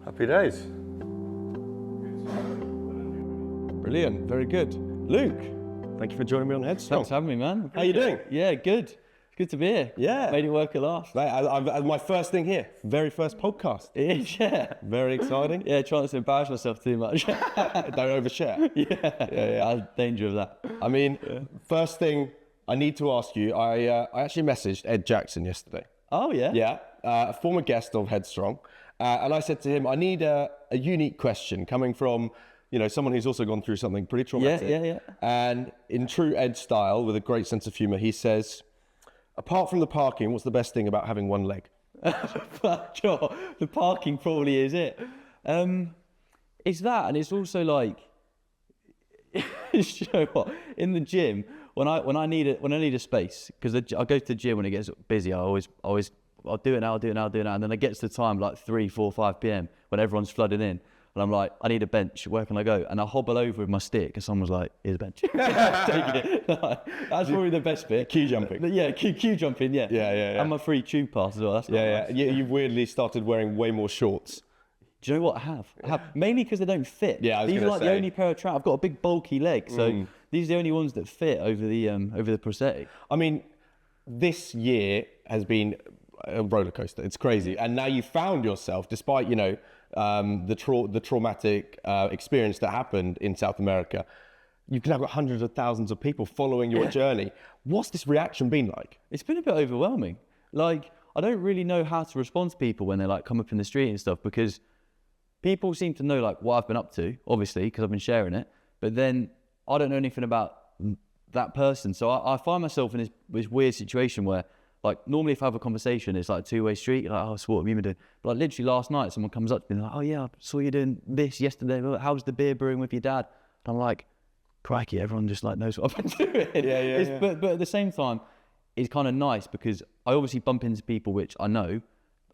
Happy days. Brilliant, very good. Luke, thank you for joining me on Headstrong. Thanks for having me, man. How you doing? Yeah, good. It's good to be here. Yeah. Made it work at last. My first thing here, very first podcast. It is, yeah. Very exciting. Yeah, trying not to embarrass myself too much. Don't overshare. Yeah. Danger of that. I mean, first thing I need to ask you, I actually messaged Ed Jackson yesterday. Oh, yeah? Yeah, a former guest of Headstrong. And I said to him, I need a unique question coming from, someone who's also gone through something pretty traumatic. Yeah. And in true Ed style, with a great sense of humour, he says, apart from the parking, what's the best thing about having one leg? Sure, the parking probably is it. It's that, and it's also like, you know what? In the gym, when I need a space, because I go to the gym when it gets busy, I'll do it now, and then it gets to the time like 3, 4, 5 p.m. when everyone's flooding in, and I'm like, I need a bench. Where can I go? And I hobble over with my stick, and someone's like, "Here's a bench." Take it. That's probably the best bit. Queue jumping. Yeah, queue jumping. Yeah. Yeah. And my free tube pass as well. That's nice. Yeah. You've weirdly started wearing way more shorts. Do you know what I have? Mainly because they don't fit. Yeah, these are like the only pair of trousers. I've got a big bulky leg, so these are the only ones that fit over the prosthetic. I mean, this year has been a roller coaster. It's crazy, and now you found yourself, despite the traumatic experience that happened in South America. You've now got hundreds of thousands of people following your journey. What's this reaction been like? It's been a bit overwhelming. Like, I don't really know how to respond to people when they like come up in the street and stuff, because people seem to know like what I've been up to, obviously, because I've been sharing it. But then I don't know anything about that person. So I find myself in this weird situation where, like, normally if I have a conversation, it's like a two-way street. Like, oh, so what have you been doing? But like literally last night, someone comes up to me like, oh yeah, I saw you doing this yesterday. How's the beer brewing with your dad? And I'm like, crikey, everyone just like knows what I've been doing. Yeah. But at the same time, it's kind of nice because I obviously bump into people which I know,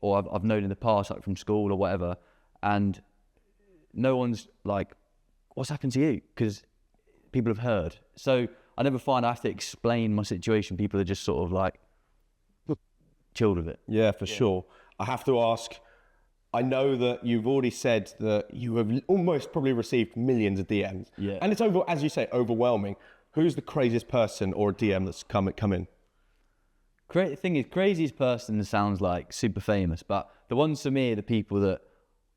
or I've known in the past, like from school or whatever, and no one's like, what's happened to you? Because people have heard. So I never find I have to explain my situation. People are just sort of like chilled with it. Yeah, for sure. I have to ask, I know that you've already said that you have almost probably received millions of DMs. Yeah. And it's, as you say, overwhelming. Who's the craziest person or DM that's come in? The thing is, craziest person sounds like super famous, but the ones for me are the people that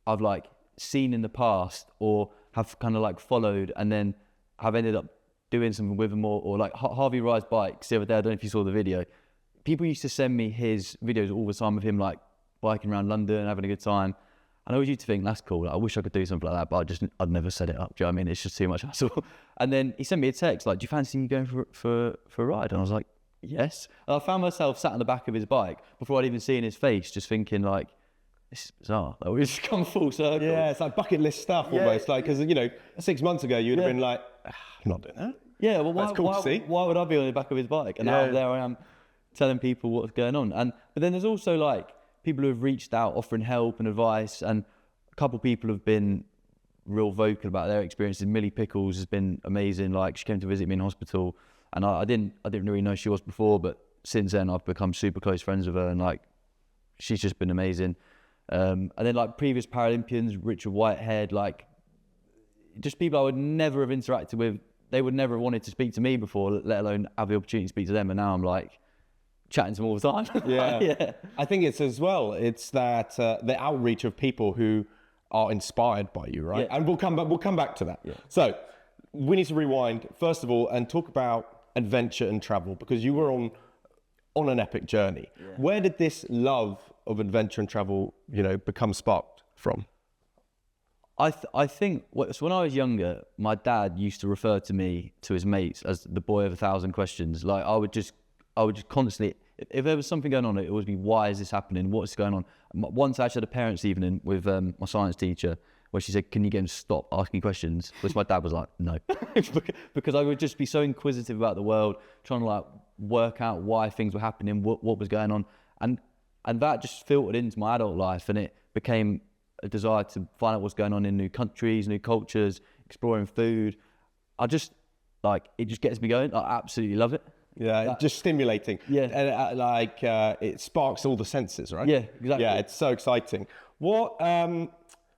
I've like seen in the past or have kind of like followed and then have ended up doing something with them, or like Harvey rides bikes the other day. I don't know if you saw the video. People used to send me his videos all the time of him like biking around London, having a good time. And I always used to think, that's cool. Like, I wish I could do something like that, but I'd never set it up. Do you know what I mean? It's just too much hassle. And then he sent me a text like, do you fancy me going for a ride? And I was like, yes. And I found myself sat on the back of his bike before I'd even seen his face, just thinking like, this is bizarre. Like, we've just come full circle. Yeah, it's like bucket list stuff almost. Like, because 6 months ago you'd have been like, I'm not doing that. Yeah, well, That's cool to see. Why would I be on the back of his bike? And now there I am telling people what's going on. But then there's also like people who have reached out offering help and advice, and a couple of people have been real vocal about their experiences. Millie Pickles has been amazing. Like, she came to visit me in hospital, and I didn't really know she was before, but since then I've become super close friends with her, and like she's just been amazing. And then like previous Paralympians, Richard Whitehead, like just people I would never have interacted with. They would never have wanted to speak to me before, let alone have the opportunity to speak to them. And now I'm like chatting to them all the time. Yeah. I think it's as well, it's that the outreach of people who are inspired by you, right? Yeah. And we'll come back to that. Yeah. So we need to rewind first of all and talk about adventure and travel, because you were on an epic journey. Yeah. Where did this love of adventure and travel, become sparked from? I think so when I was younger, my dad used to refer to me to his mates as the boy of 1,000 questions. Like, I would just constantly, if there was something going on, it would always be, why is this happening? What's going on? Once I actually had a parents' evening with my science teacher, where she said, can you get him to stop asking questions? Which my dad was like, no. Because I would just be so inquisitive about the world, trying to like work out why things were happening, what was going on. And that just filtered into my adult life, and it became a desire to find out what's going on in new countries, new cultures, exploring food. It just gets me going. I absolutely love it. Yeah, just stimulating. Yeah. And it sparks all the senses, right? Yeah, exactly. Yeah, it's so exciting. What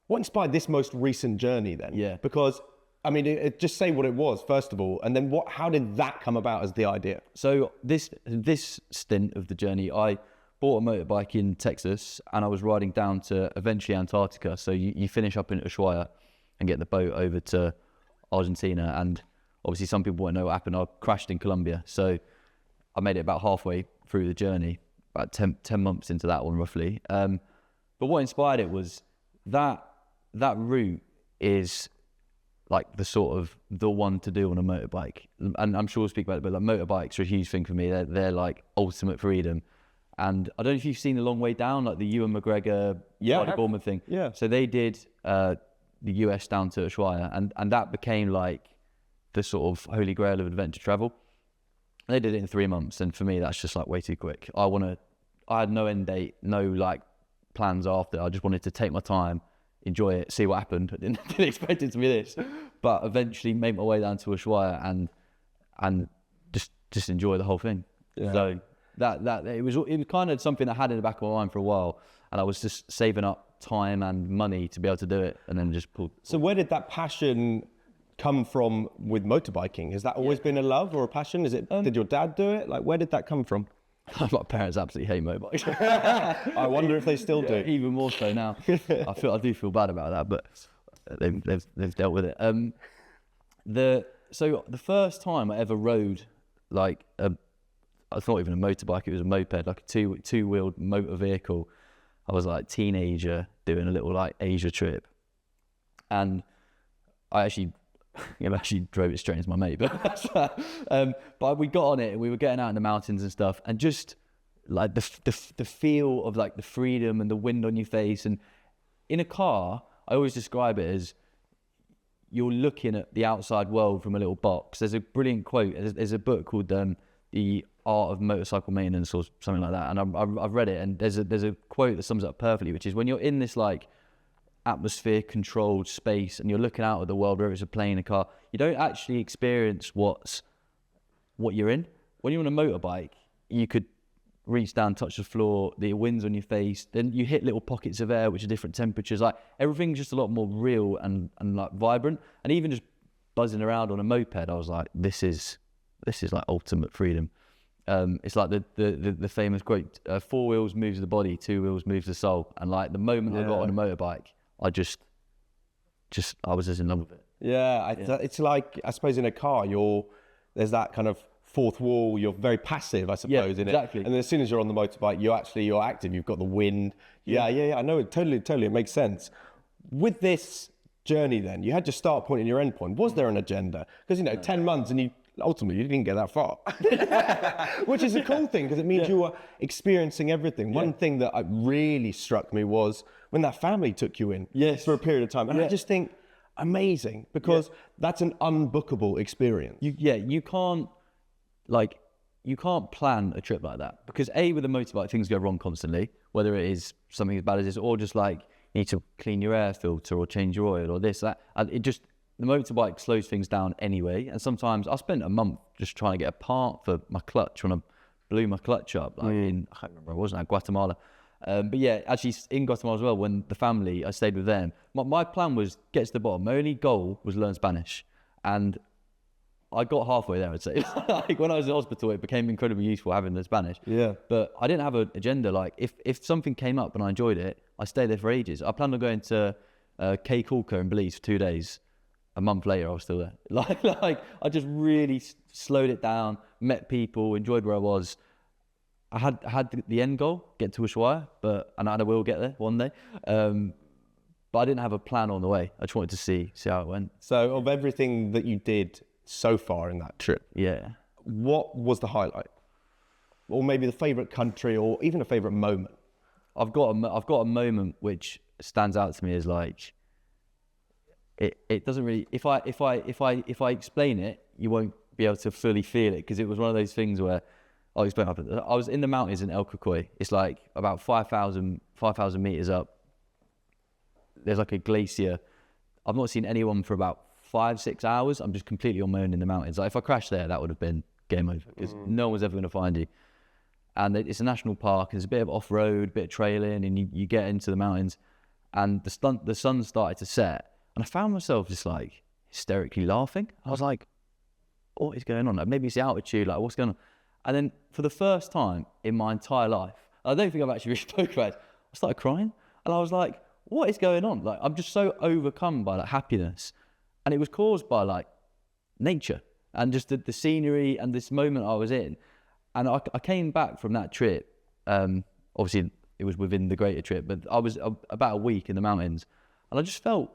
What inspired this most recent journey then? Yeah. Because, I mean, just say what it was, first of all, and then how did that come about as the idea? So this stint of the journey, I bought a motorbike in Texas and I was riding down to eventually Antarctica. So you finish up in Ushuaia and get the boat over to Argentina. And obviously some people won't know what happened. I crashed in Colombia. So I made it about halfway through the journey, about 10 months into that one roughly. But what inspired it was that route is like the one to do on a motorbike. And I'm sure we'll speak about it, but like motorbikes are a huge thing for me. They're like ultimate freedom. And I don't know if you've seen The Long Way Down, like the Ewan McGregor, Buddy Bournemouth thing. Yeah. So they did the US down to Ushuaia, and that became like the sort of holy grail of adventure travel. They did it in 3 months, and for me, that's just like way too quick. I had no end date, no like plans after. I just wanted to take my time, enjoy it, see what happened. I didn't expect it to be this, but eventually made my way down to Ushuaia and just enjoy the whole thing. Yeah. So that it was kind of something I had in the back of my mind for a while, and I was just saving up time and money to be able to do it, and then just pulled. So where did that passion come from with motorbiking? Has that always been a love or a passion? Did your dad do it? Like, where did that come from? My parents absolutely hate motorbikes. I wonder if they still do. Even more so now. I do feel bad about that, but they've dealt with it. So the first time I ever rode like it's not even a motorbike, it was a moped, like a two-wheeled motor vehicle. I was like a teenager doing a little like Asia trip, and I actually drove it straight into my mate, but we got on it and we were getting out in the mountains and stuff, and just like the feel of like the freedom and the wind on your face. And in a car, I always describe it as you're looking at the outside world from a little box. There's a brilliant quote. There's a book called The Art of Motorcycle Maintenance or something like that, and I've read it, and there's a quote that sums it up perfectly, which is when you're in this like atmosphere controlled space and you're looking out at the world, whether it's a plane, a car, you don't actually experience what you're in. When you're on a motorbike, you could reach down, touch the floor, the wind's on your face, then you hit little pockets of air which are different temperatures. Like everything's just a lot more real and like vibrant. And even just buzzing around on a moped, I was like, this is like ultimate freedom. It's like the famous quote, 4 wheels moves the body, 2 wheels moves the soul. And like the moment I got on a motorbike, I was just in love with it. It's like, I suppose in a car, there's that kind of fourth wall, you're very passive, I suppose, in exactly. it. And then as soon as you're on the motorbike, you're active, you've got the wind. I know it totally, it makes sense. With this journey then, you had your start point and your end point. Was there an agenda? Because, 10 months and ultimately you didn't get that far, which is a cool thing because it means you were experiencing everything. One thing that really struck me was when that family took you in for a period of time. And I just think, amazing, because that's an unbookable experience. You can't plan a trip like that because with a motorbike, things go wrong constantly, whether it is something as bad as this or just like you need to clean your air filter or change your oil or this, that. And the motorbike slows things down anyway. And sometimes I spent a month just trying to get a part for my clutch when I blew my clutch up I can't remember, I wasn't at Guatemala. But yeah, actually in Guatemala as well, when the family, I stayed with them, my plan was get to the bottom. My only goal was learn Spanish. And I got halfway there, I'd say. Like when I was in hospital, it became incredibly useful having the Spanish. Yeah. But I didn't have an agenda. Like if something came up and I enjoyed it, I stayed there for ages. I planned on going to Caye Caulker in Belize for 2 days. A month later, I was still there. Like I just really slowed it down, met people, enjoyed where I was. I had the end goal, get to Ushuaia, and I will get there one day. But I didn't have a plan on the way. I just wanted to see how it went. So of everything that you did so far in that trip, what was the highlight? Or maybe the favorite country or even a favorite moment? I've got a moment which stands out to me as like, it doesn't really, if I explain it, you won't be able to fully feel it because it was one of those things where I'll explain. I was in the mountains in El Cocoy. It's like about 5,000 meters up. There's like a glacier. I've not seen anyone for about 5-6 hours. I'm just completely on my own in the mountains. Like if I crashed there, that would have been game over because no one's ever going to find you. And it's a national park. There's a bit of off-road, bit of trailing, and you get into the mountains. and the sun started to set, and I found myself just like hysterically laughing. I was like, what is going on? Like, maybe it's the altitude, like what's going on? And then for the first time in my entire life, I don't think I've actually really spoken about it, I started crying, and I was like, what is going on? Like, I'm just so overcome by like happiness, and it was caused by like nature and just the scenery and this moment I was in. And I came back from that trip, obviously it was within the greater trip, but I was about a week in the mountains, and I just felt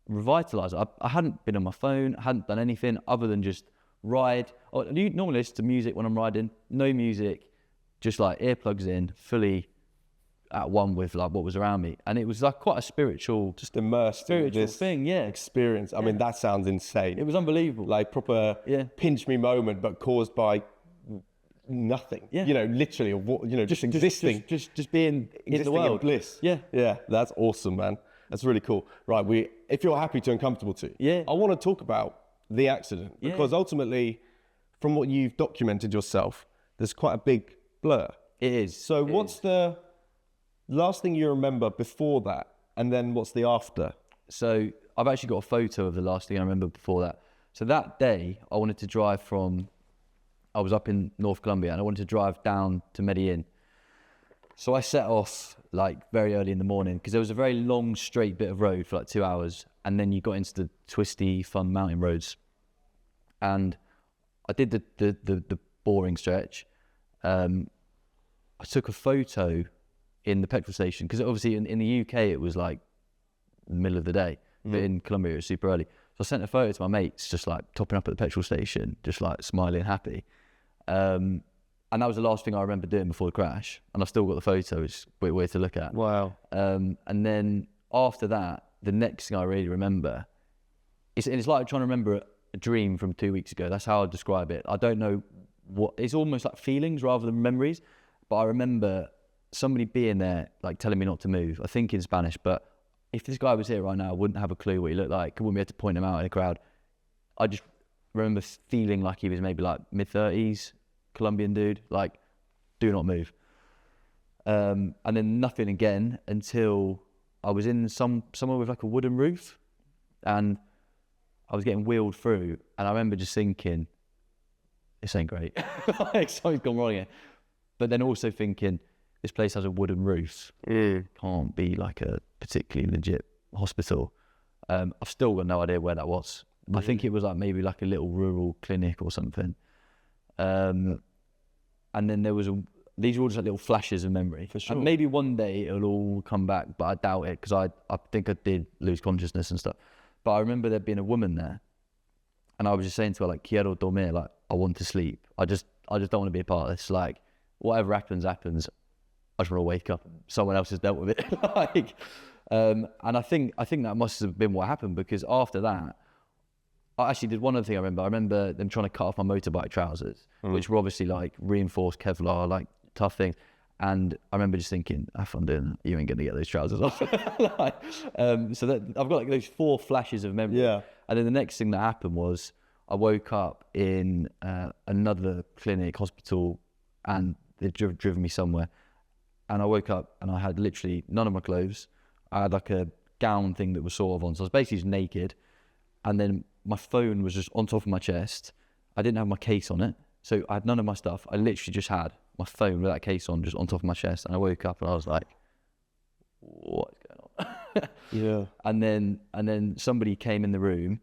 revitalized. I hadn't been on my phone, I hadn't done anything other than just ride. I normally listen to music when I'm riding, no music, just like earplugs in, fully at one with like what was around me. And it was like quite a spiritual, just immersed in this thing, experience. I mean, that sounds insane. It was unbelievable. Like proper pinch me moment, but caused by nothing. Yeah. You know, literally, just existing. Just being in the world. In bliss. Yeah. Yeah, that's awesome, man. That's really cool. Right, if you're happy to and comfortable to, I want to talk about the accident, because ultimately, from what you've documented yourself, there's quite a big blur. It is. So what's the last thing you remember before that, and then what's the after? So I've actually got a photo of the last thing I remember before that. So that day, I wanted to drive I was up in North Colombia, and I wanted to drive down to Medellin. So I set off like very early in the morning, because there was a very long straight bit of road for like 2 hours, and then you got into the twisty, fun mountain roads. And I did the boring stretch. I took a photo in the petrol station, because obviously in the UK it was like the middle of the day, but in Colombia it was super early. So I sent a photo to my mates, just like topping up at the petrol station, just like smiling, happy. And that was the last thing I remember doing before the crash. And I still got the photo, which is weird to look at. Wow. And then after that, the next thing I really remember, it's like trying to remember a dream from 2 weeks ago. That's how I describe it. I don't know it's almost like feelings rather than memories. But I remember somebody being there, like telling me not to move. I think in Spanish, but if this guy was here right now, I wouldn't have a clue what he looked like. I wouldn't be able to point him out in a crowd. I just remember feeling like he was maybe like mid-30s, Colombian dude, like, do not move. And then nothing again until I was in somewhere with like a wooden roof, and I was getting wheeled through, and I remember just thinking, this ain't great. Like, something's gone wrong here. But then also thinking, this place has a wooden roof. Can't be like a particularly legit hospital. I've still got no idea where that was. I think it was like maybe like a little rural clinic or something. And then there was these were all just like little flashes of memory. For sure. And maybe one day it'll all come back, but I doubt it, because I think I did lose consciousness and stuff. But I remember there being a woman there, and I was just saying to her, like, quiero dormir, like, I want to sleep. I just don't want to be a part of this. Like, whatever happens. I just want to wake up. Someone else has dealt with it. Like, and I think that must have been what happened, because after that, I actually did one other thing. I remember them trying to cut off my motorbike trousers, which were obviously like reinforced Kevlar, like tough things. And I remember just thinking, have fun doing that. You ain't going to get those trousers off. Like, so that I've got like those 4 flashes of memory. Yeah. And then the next thing that happened was I woke up in another clinic, hospital, and they'd driven me somewhere. And I woke up and I had literally none of my clothes. I had like a gown thing that was sort of on. So I was basically just naked. And then my phone was just on top of my chest. I didn't have my case on it. So I had none of my stuff. I literally just had my phone with that case on, just on top of my chest. And I woke up and I was like, what's going on? Yeah. And then somebody came in the room.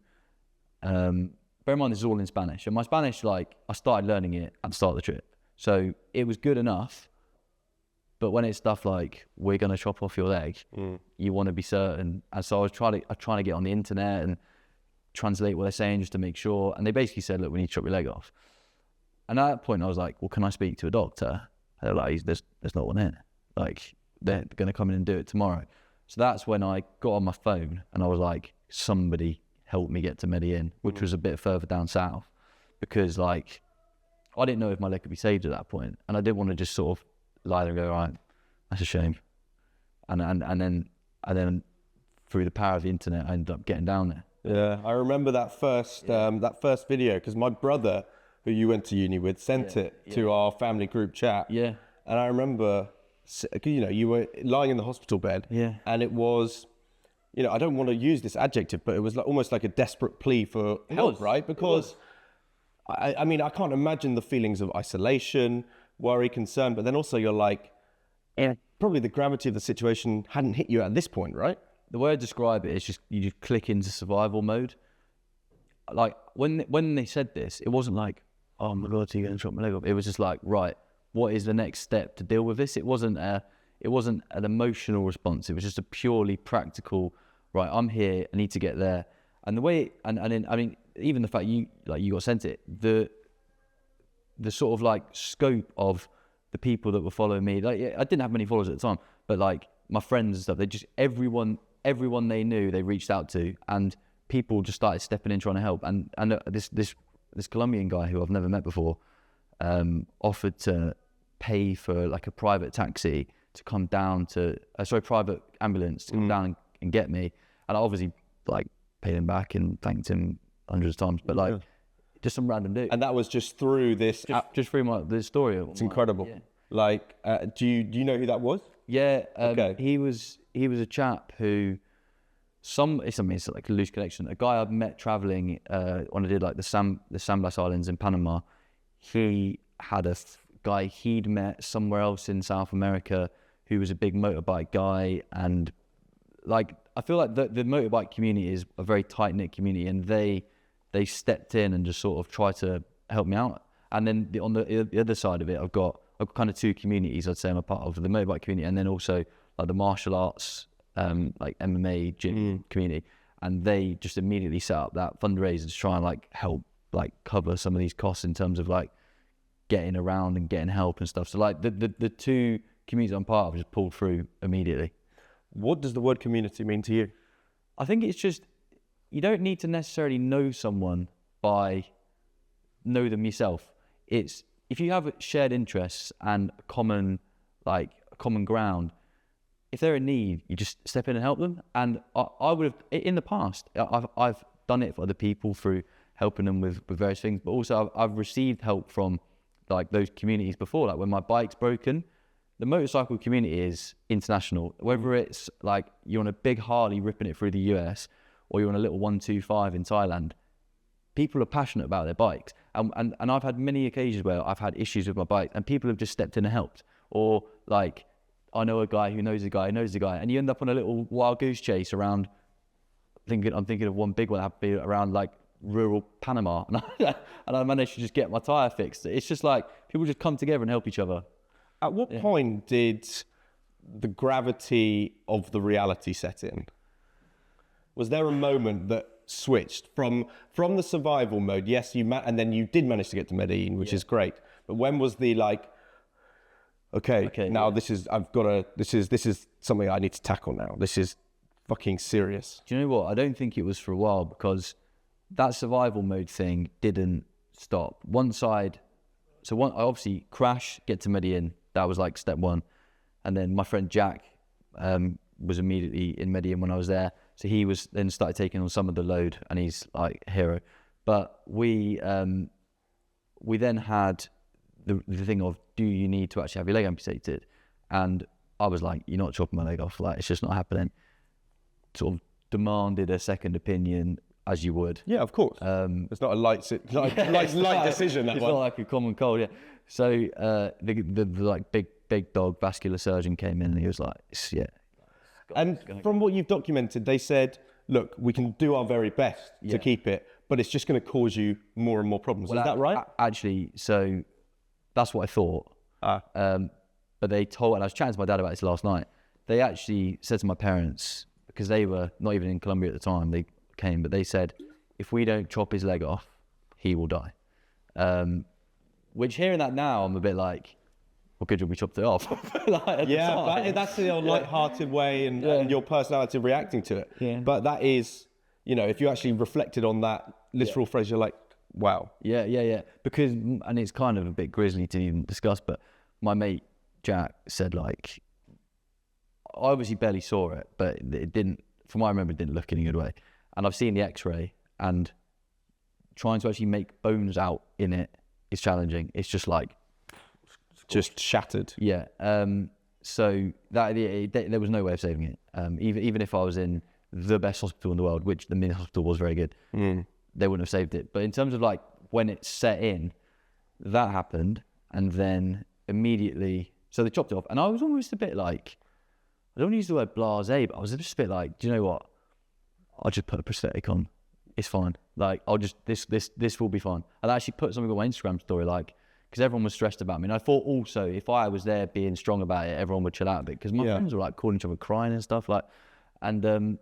Bear in mind, this is all in Spanish. And my Spanish, like, I started learning it at the start of the trip. So it was good enough. But when it's stuff like, we're going to chop off your leg, you want to be certain. And so I was trying to get on the internet and translate what they're saying just to make sure. And they basically said, look, we need to chop your leg off. And at that point, I was like, well, can I speak to a doctor? And they're like, there's not one here. Like, they're going to come in and do it tomorrow. So that's when I got on my phone and I was like, somebody help me get to Medellin, which was a bit further down south, because like, I didn't know if my leg could be saved at that point. And I didn't want to just sort of lie there and go, right, that's a shame. And then through the power of the internet, I ended up getting down there. Yeah, I remember that first video, because my brother, who you went to uni with, sent it to our family group chat. Yeah. And I remember, you know, you were lying in the hospital bed. Yeah. And it was you know, I don't want to use this adjective, but it was like, almost like a desperate plea for help, right? Because I mean, I can't imagine the feelings of isolation, worry, concern, but then also you're like, probably the gravity of the situation hadn't hit you at this point, right? The way I describe it is just you just click into survival mode. Like when they said this, it wasn't like, oh my God, you're going to chop my leg off. It was just like, right, what is the next step to deal with this? It wasn't an emotional response. It was just a purely practical, right, I'm here, I need to get there. And the way, and then, I mean, even the fact you got sent it, the sort of like scope of the people that were following me, like I didn't have many followers at the time, but like my friends and stuff, they just, everyone they knew, they reached out to, and people just started stepping in trying to help. And this Colombian guy who I've never met before offered to pay for like a private taxi to come down to, private ambulance to come down and get me. And I obviously like paid him back and thanked him hundreds of times, but like just some random dude. And that was just through this Just through this story. It's incredible. Yeah. Like, do you know who that was? Yeah. Okay. He was a chap who, it's like a loose connection. A guy I've met traveling when I did like the San Blas Islands in Panama. He had a guy he'd met somewhere else in South America who was a big motorbike guy, and like I feel like the motorbike community is a very tight knit community, and they stepped in and just sort of tried to help me out. And then on the other side of it, I've got kind of two communities I'd say I'm a part of: the motorbike community, and then also like the martial arts, like MMA gym community. And they just immediately set up that fundraiser to try and like help like cover some of these costs in terms of like getting around and getting help and stuff. So like the two communities I'm part of just pulled through immediately. What does the word community mean to you? I think it's just, you don't need to necessarily know someone know them yourself. It's if you have shared interests and common ground, if they're in need, you just step in and help them. And I would have, in the past, I've done it for other people through helping them with various things, but also I've received help from like those communities before. Like when my bike's broken, the motorcycle community is international. Whether it's like you're on a big Harley ripping it through the US or you're on a little 125 in Thailand, people are passionate about their bikes. And I've had many occasions where I've had issues with my bike and people have just stepped in and helped. Or like, I know a guy who knows a guy who knows a guy, and you end up on a little wild goose chase around, I'm thinking of one big one that happened around like rural Panama, and I managed to just get my tyre fixed. It's just like, people just come together and help each other. At what point did the gravity of the reality set in? Was there a moment that switched from the survival mode? Yes, and then you did manage to get to Medellin, which is great. But when was the like, okay now this is something I need to tackle now. This is fucking serious. Do you know what? I don't think it was for a while, because that survival mode thing didn't stop. I obviously crash, get to Medellin. That was like step one. And then my friend Jack was immediately in Medellin when I was there. So he was then started taking on some of the load, and he's like a hero. But we then had the thing of, do you need to actually have your leg amputated? And I was like, you're not chopping my leg off. Like, it's just not happening. Sort of demanded a second opinion, as you would. Yeah, of course. It's not a light decision. It's not like a common cold. Yeah. So the like big dog vascular surgeon came in, and he was like, yeah. And from what you've documented, they said, look, we can do our very best to keep it, but it's just going to cause you more and more problems. Is that right? Actually, so that's what I thought. But they told, and I was chatting to my dad about this last night, they actually said to my parents, because they were not even in Colombia at the time, they came, but they said, if we don't chop his leg off, he will die. Which, hearing that now, I'm a bit like, well, good job we chopped it off. That's the old light-hearted way and your personality reacting to it. Yeah. But that is, if you actually reflected on that literal phrase, you're like, wow. Yeah. Because, and it's kind of a bit grisly to even discuss, but my mate Jack said, like, I obviously barely saw it, but it didn't, from what I remember, it didn't look in a good way. And I've seen the X-ray, and trying to actually make bones out in it is challenging. It's just like, just shattered. Yeah. So that there was no way of saving it. Even if I was in the best hospital in the world, which the mini hospital was very good. They wouldn't have saved it. But in terms of like when it set in, that happened, and then immediately, so they chopped it off, and I was almost a bit like, I don't want to use the word blasé, but I was just a bit like, do you know what? I'll just put a prosthetic on. It's fine. Like, I'll just, this will be fine. And I actually put something on my Instagram story, like, because everyone was stressed about me. And I thought also, if I was there being strong about it, everyone would chill out a bit. Because my friends were like calling each other crying and stuff. Like, and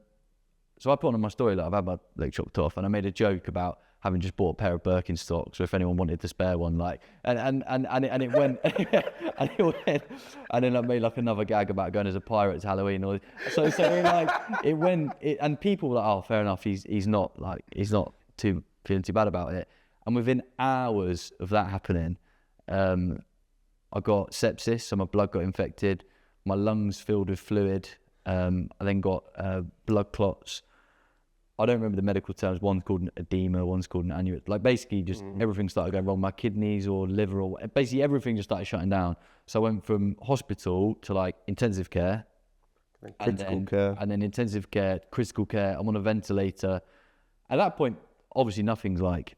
so I put on my story that I've had my leg chopped off, and I made a joke about having just bought a pair of Birkenstocks, or if anyone wanted to spare one, like, and it went, and it went, and then I made like another gag about going as a pirate to Halloween, or so like it went, and people were like, oh, fair enough, he's not too feeling too bad about it, and within hours of that happening, I got sepsis, so my blood got infected, my lungs filled with fluid, I then got blood clots. I don't remember the medical terms. One's called an edema, one's called an aneurysm. Like basically just everything started going wrong. My kidneys or liver or basically everything just started shutting down. So I went from hospital to like intensive care. Critical care. And then intensive care, critical care. I'm on a ventilator. At that point, obviously nothing's like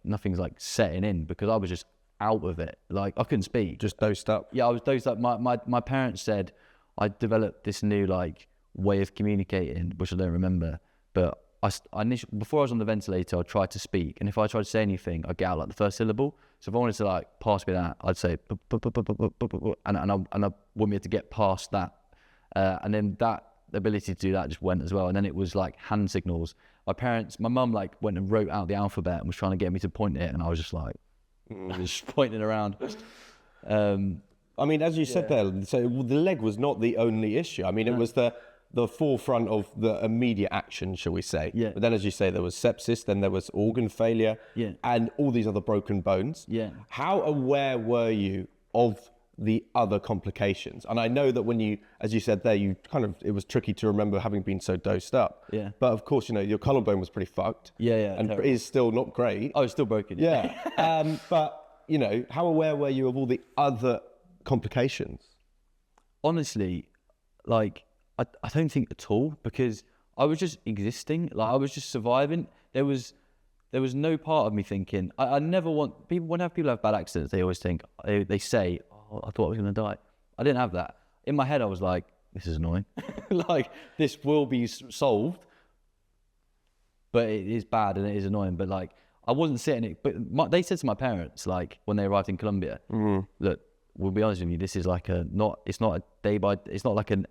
setting in because I was just out of it. Like I couldn't speak. Just dosed up. Yeah, I was dosed up. My parents said I developed this new like way of communicating, which I don't remember, but I initially, before I was on the ventilator, I tried to speak, and if I tried to say anything, I'd get out like the first syllable. So if I wanted to like pass me that, I'd say and I want me to get past that, and then that ability to do that just went as well. And then it was like hand signals. My mum like went and wrote out the alphabet and was trying to get me to point it, and I was just like just pointing around. I mean, as you said there, so the leg was not the only issue. I mean, it was the forefront of the immediate action, shall we say. Yeah. But then, as you say, there was sepsis, then there was organ failure, and all these other broken bones. Yeah. How aware were you of the other complications? And I know that when you, as you said there, it was tricky to remember having been so dosed up. Yeah. But of course, your collarbone was pretty fucked. Yeah. And terrible. it is still not great. Oh, it's still broken. Yeah. But, how aware were you of all the other complications? Honestly, like, I don't think at all, because I was just existing. Like I was just surviving. There was no part of me thinking, I never want people, whenever people have bad accidents, they always think, they say, oh, I thought I was going to die. I didn't have that. In my head, I was like, this is annoying. Like this will be solved, but it is bad and it is annoying. But like, I wasn't sitting it, but they said to my parents, like when they arrived in Colombia, look, we'll be honest with you, this is like it's not like a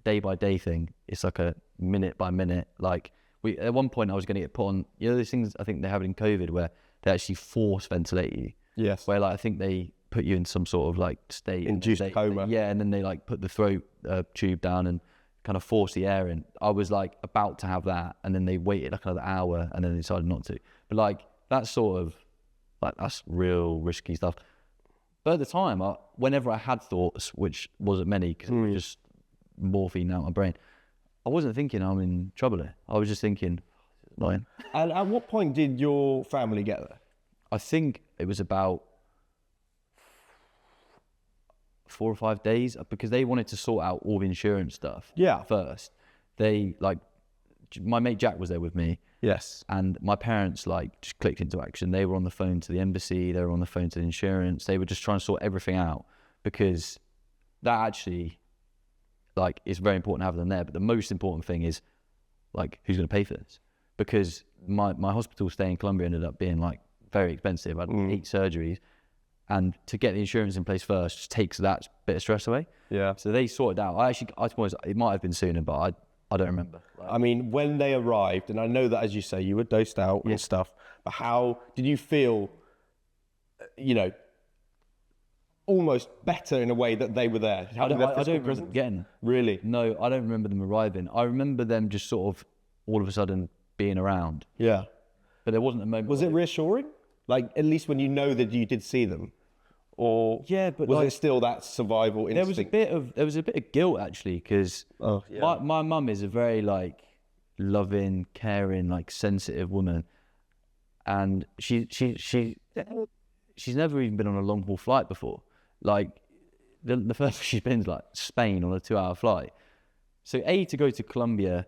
day by day thing. It's like a minute by minute. Like at one point I was going to get put on, those things I think they have in COVID where they actually force ventilate you. Yes. Where like I think they put you in some sort of like state. Induced coma. Yeah, and then they like put the throat tube down and kind of force the air in. I was like about to have that, and then they waited like another hour, and then they decided not to. But like that's sort of like that's real risky stuff. But at the time, whenever I had thoughts, which wasn't many because it was just morphine out my brain, I wasn't thinking I'm in trouble here. I was just thinking, annoying. And at what point did your family get there? I think it was about 4 or 5 days, because they wanted to sort out all the insurance stuff. Yeah. First, my mate Jack was there with me. Yes. And my parents like just clicked into action. They were on the phone to the embassy. They were on the phone to the insurance. They were just trying to sort everything out, because that actually, like, it's very important to have them there. But the most important thing is, like, who's going to pay for this? Because my hospital stay in Colombia ended up being like very expensive. I had 8 surgeries, and to get the insurance in place first just takes that bit of stress away. Yeah. So they sorted out. I suppose it might have been sooner, but I don't remember. Like, I mean, when they arrived, and I know that, as you say, you were dosed out and stuff, but how did you feel, almost better in a way that they were there? I don't remember them getting. Really? No, I don't remember them arriving. I remember them just sort of all of a sudden being around. Yeah. But there wasn't a moment. Was it reassuring? Like, at least when you know that you did see them? Or yeah, but was like, it still that survival instinct? There was a bit of guilt actually, because my mum is a very like loving, caring, like sensitive woman, and she's never even been on a long haul flight before. Like the first she's been is like Spain on a 2-hour flight. So to go to Colombia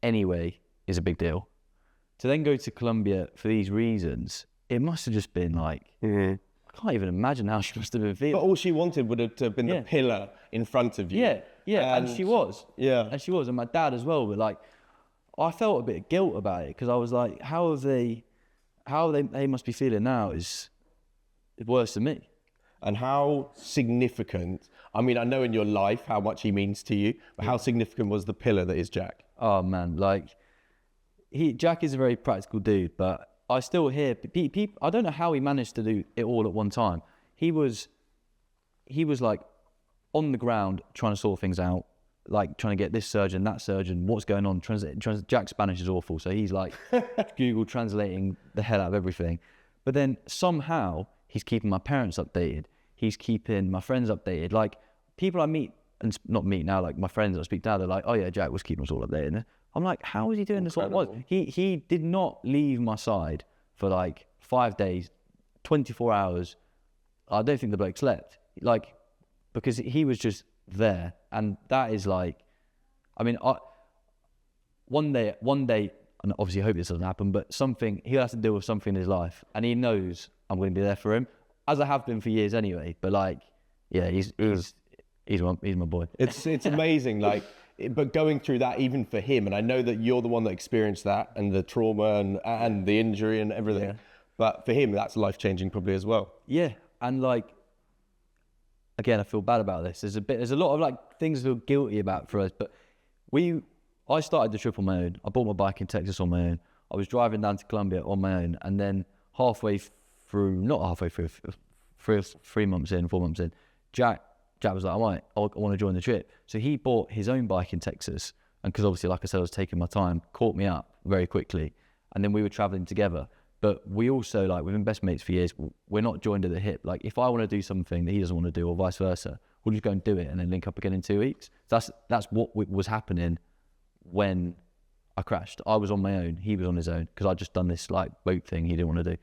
anyway is a big deal. To then go to Colombia for these reasons, it must have just been like, I can't even imagine how she must have been feeling. But all she wanted would have been the pillar in front of you. Yeah, and she was. Yeah. And she was, and my dad as well. But like, I felt a bit of guilt about it because I was like, how they must be feeling now is worse than me. And how significant, I mean, I know in your life how much he means to you, but how significant was the pillar that is Jack? Oh man, like Jack is a very practical dude, but I still hear people. I don't know how he managed to do it all at one time. He was like on the ground trying to sort things out, like trying to get this surgeon, that surgeon, what's going on. Jack's Spanish is awful, so he's like Google translating the hell out of everything. But then somehow he's keeping my parents updated. He's keeping my friends updated. Like people I meet, and not meet now, like my friends I speak to, they're like, oh yeah, Jack was keeping us all updated. I'm like, how is he doing this? What was he did not leave my side for like 5 days, 24 hours. I don't think the bloke slept, like, because he was just there. And that is like, I mean, one day, and obviously I hope this doesn't happen, but he'll have to deal with something in his life, and he knows I'm going to be there for him, as I have been for years anyway. But like, yeah, he's my boy. It's amazing, like, but going through that even for him, and I know that you're the one that experienced that and the trauma and the injury and everything, but for him that's life-changing probably as well. Yeah, and like, again, I feel bad about this. There's a lot of like things I feel guilty about for us, but I started the trip on my own. I bought my bike in Texas on my own. I was driving down to Colombia on my own, and then not halfway through, 3 months in, 4 months in, Jack was like, I want to join the trip. So he bought his own bike in Texas, and because obviously, like I said, I was taking my time, caught me up very quickly, and then we were traveling together. But we also, like, we've been best mates for years. We're not joined at the hip. Like, if I want to do something that he doesn't want to do, or vice versa, we'll just go and do it and then link up again in 2 weeks. That's what was happening when I crashed. I was on my own. He was on his own because I'd just done this like boat thing he didn't want to do.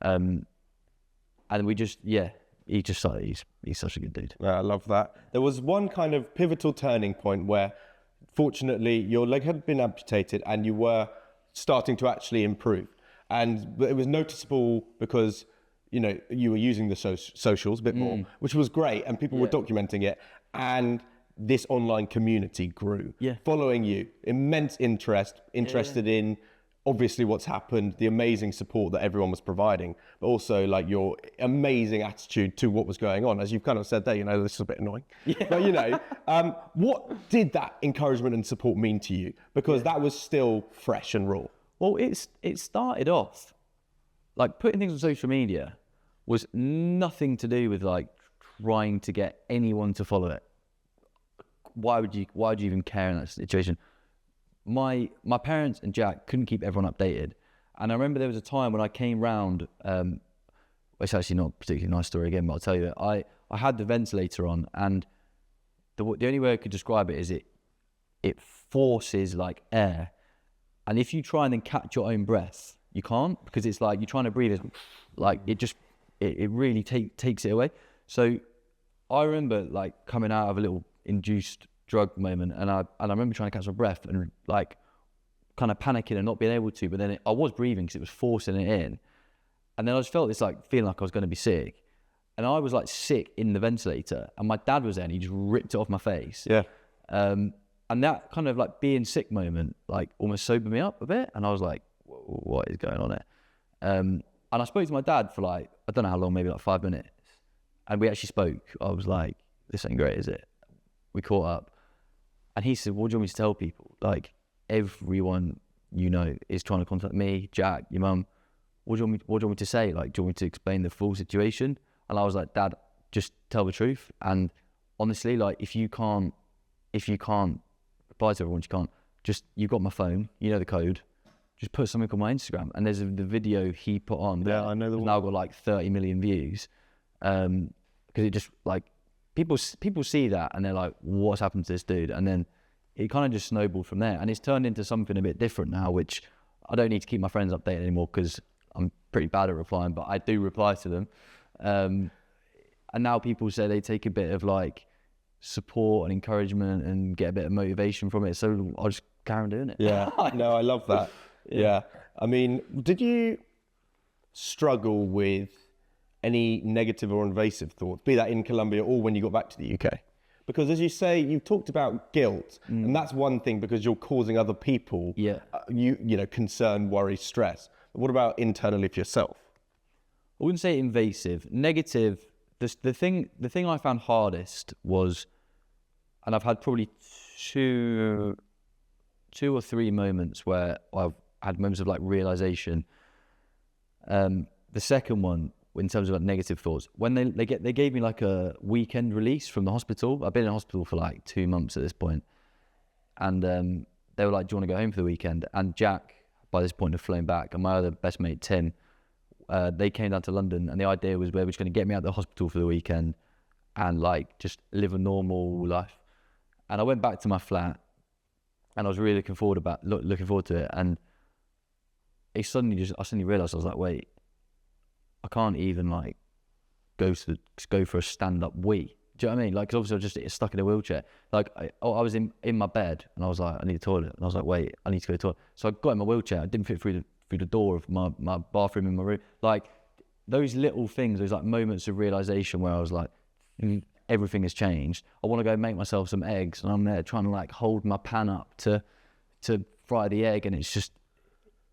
And we just, he's such a good dude. Yeah, I love that. There was one kind of pivotal turning point where, fortunately, your leg had been amputated and you were starting to actually improve. And it was noticeable because, you know, you were using the socials a bit more, which was great, and people were documenting it. And this online community grew, following you, immense interested in obviously what's happened, the amazing support that everyone was providing, but also like your amazing attitude to what was going on. As you've kind of said there, you know, this is a bit annoying, but you know, what did that encouragement and support mean to you? Because that was still fresh and raw. Well, it started off, like, putting things on social media was nothing to do with like trying to get anyone to follow it. Why would you even care in that situation? My parents and Jack couldn't keep everyone updated. And I remember there was a time when I came round, it's actually not a particularly nice story again, but I'll tell you that I had the ventilator on, and the only way I could describe it is it forces like air. And if you try and then catch your own breath, you can't, because it's like you're trying to breathe, like it really takes it away. So I remember like coming out of a little induced drug moment, and I remember trying to catch my breath and like kind of panicking and not being able to, but then I was breathing because it was forcing it in. And then I just felt this like feeling like I was going to be sick, and I was like sick in the ventilator, and my dad was there and he just ripped it off my face. And that kind of like being sick moment like almost sobered me up a bit, and I was like, what is going on here? And I spoke to my dad for like, I don't know how long, maybe like 5 minutes, and we actually spoke. I was like, this ain't great, is it? We caught up, and he said, what do you want me to tell people? Like, everyone you know is trying to contact me, Jack, your mum. What do you want me to say? Like, do you want me to explain the full situation? And I was like, Dad, just tell the truth. And honestly, like, if you can't reply to everyone, you've got my phone, you know the code, just put something on my Instagram. And there's the video he put on. Yeah, I know the one. Now got like 30 million views. Because it just like, people see that and they're like, what's happened to this dude? And then it kind of just snowballed from there. And it's turned into something a bit different now, which I don't need to keep my friends updated anymore because I'm pretty bad at replying, but I do reply to them. And now people say they take a bit of like support and encouragement and get a bit of motivation from it. So I'll just carry on doing it. Yeah, no, I love that. Yeah. I mean, did you struggle with any negative or invasive thoughts, be that in Colombia or when you got back to the UK? Because as you say, you've talked about guilt, and that's one thing because you're causing other people, concern, worry, stress. But what about internally for yourself? I wouldn't say invasive. Negative, the thing I found hardest was, and I've had probably two or three moments where I've had moments of like realization. The second one, in terms of like negative thoughts, when they gave me like a weekend release from the hospital. I've been in hospital for like 2 months at this point, and they were like, "Do you want to go home for the weekend?" And Jack, by this point, had flown back, and my other best mate Tim, they came down to London, and the idea was they were just going to get me out of the hospital for the weekend and like just live a normal life. And I went back to my flat, and I was really looking forward to it, and I suddenly realised, I was like, wait, I can't even like go for a stand-up wee. Do you know what I mean? Like, 'cause obviously I was just stuck in a wheelchair. Like I was in my bed, and I was like, I need a toilet, and I was like, wait, I need to go to the toilet. So I got in my wheelchair. I didn't fit through the door of my bathroom in my room. Like those little things, those like moments of realisation where I was like, everything has changed. I want to go make myself some eggs, and I'm there trying to like hold my pan up to fry the egg, and it's just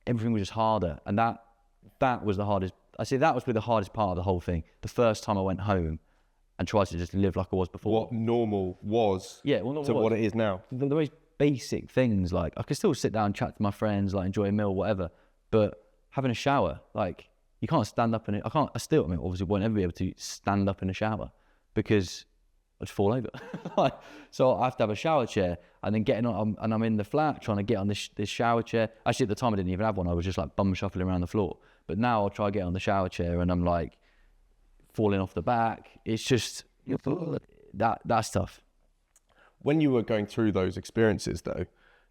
everything was just harder. And that was the hardest. I say that was the hardest part of the whole thing. The first time I went home and tried to just live like I was before. What normal was what it is now. The most basic things, like I could still sit down and chat to my friends, like enjoy a meal, whatever. But having a shower, like you can't stand up in it. I mean, obviously won't ever be able to stand up in a shower because I'd fall over. Like, so I have to have a shower chair, and then getting on, and I'm in the flat trying to get on this shower chair. Actually, at the time I didn't even have one. I was just like bum shuffling around the floor. But now I'll try to get on the shower chair, and I'm like falling off the back. It's just that's tough. When you were going through those experiences, though,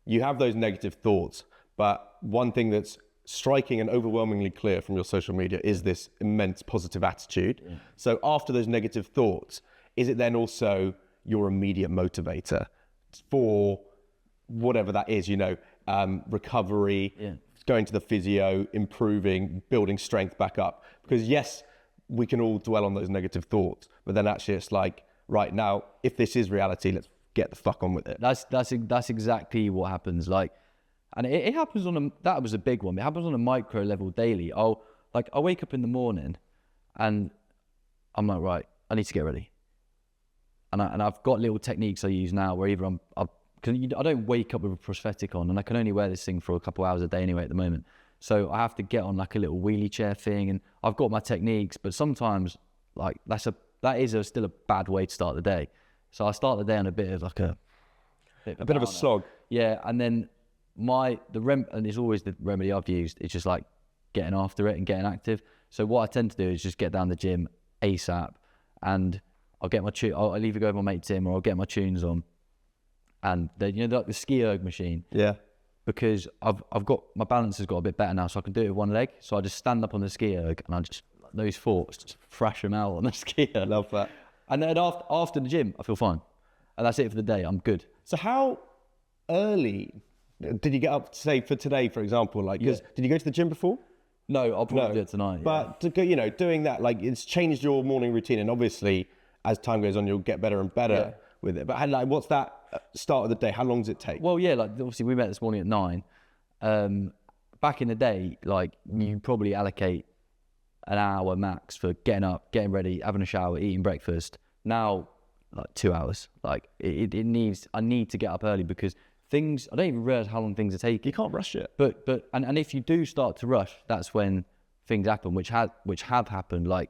you have those negative thoughts. But one thing that's striking and overwhelmingly clear from your social media is this immense positive attitude. Yeah. So after those negative thoughts, is it then also your immediate motivator for whatever that is, recovery, going to the physio, improving, building strength back up? Because yes, we can all dwell on those negative thoughts, but then actually it's like, right now, if this is reality, let's get the fuck on with it. That's exactly what happens. Like, and it happens that was a big one. It happens on a micro level daily. I wake up in the morning and I'm like, right, I need to get ready. And I've got little techniques I use now where either I don't wake up with a prosthetic on, and I can only wear this thing for a couple hours a day anyway at the moment. So I have to get on like a little wheelie chair thing, and I've got my techniques, but sometimes like that is still a bad way to start the day. So I start the day on a bit of like a bit of a slog. Yeah, and then and it's always the remedy I've used. It's just like getting after it and getting active. So what I tend to do is just get down the gym ASAP, and I'll get I'll either go with my mate Tim, or I'll get my tunes on, and the ski erg machine. Yeah. Because I've got my balance has got a bit better now, so I can do it with one leg. So I just stand up on the ski erg, and I just those thoughts just thrash them out on the ski erg. Love that. And then after the gym, I feel fine, and that's it for the day. I'm good. So how early did you get up? Say for today, for example, like did you go to the gym before? No, I'll probably do it tonight. But to go, doing that, like it's changed your morning routine, and obviously as time goes on, you'll get better and better with it. But what's that start of the day? How long does it take? Well, yeah, like obviously we met this morning at 9. Back in the day, like you probably allocate an hour max for getting up, getting ready, having a shower, eating breakfast. Now, like 2 hours. Like I need to get up early because I don't even realize how long things are taking. You can't rush it. But if you do start to rush, that's when things happen, which have happened. Like,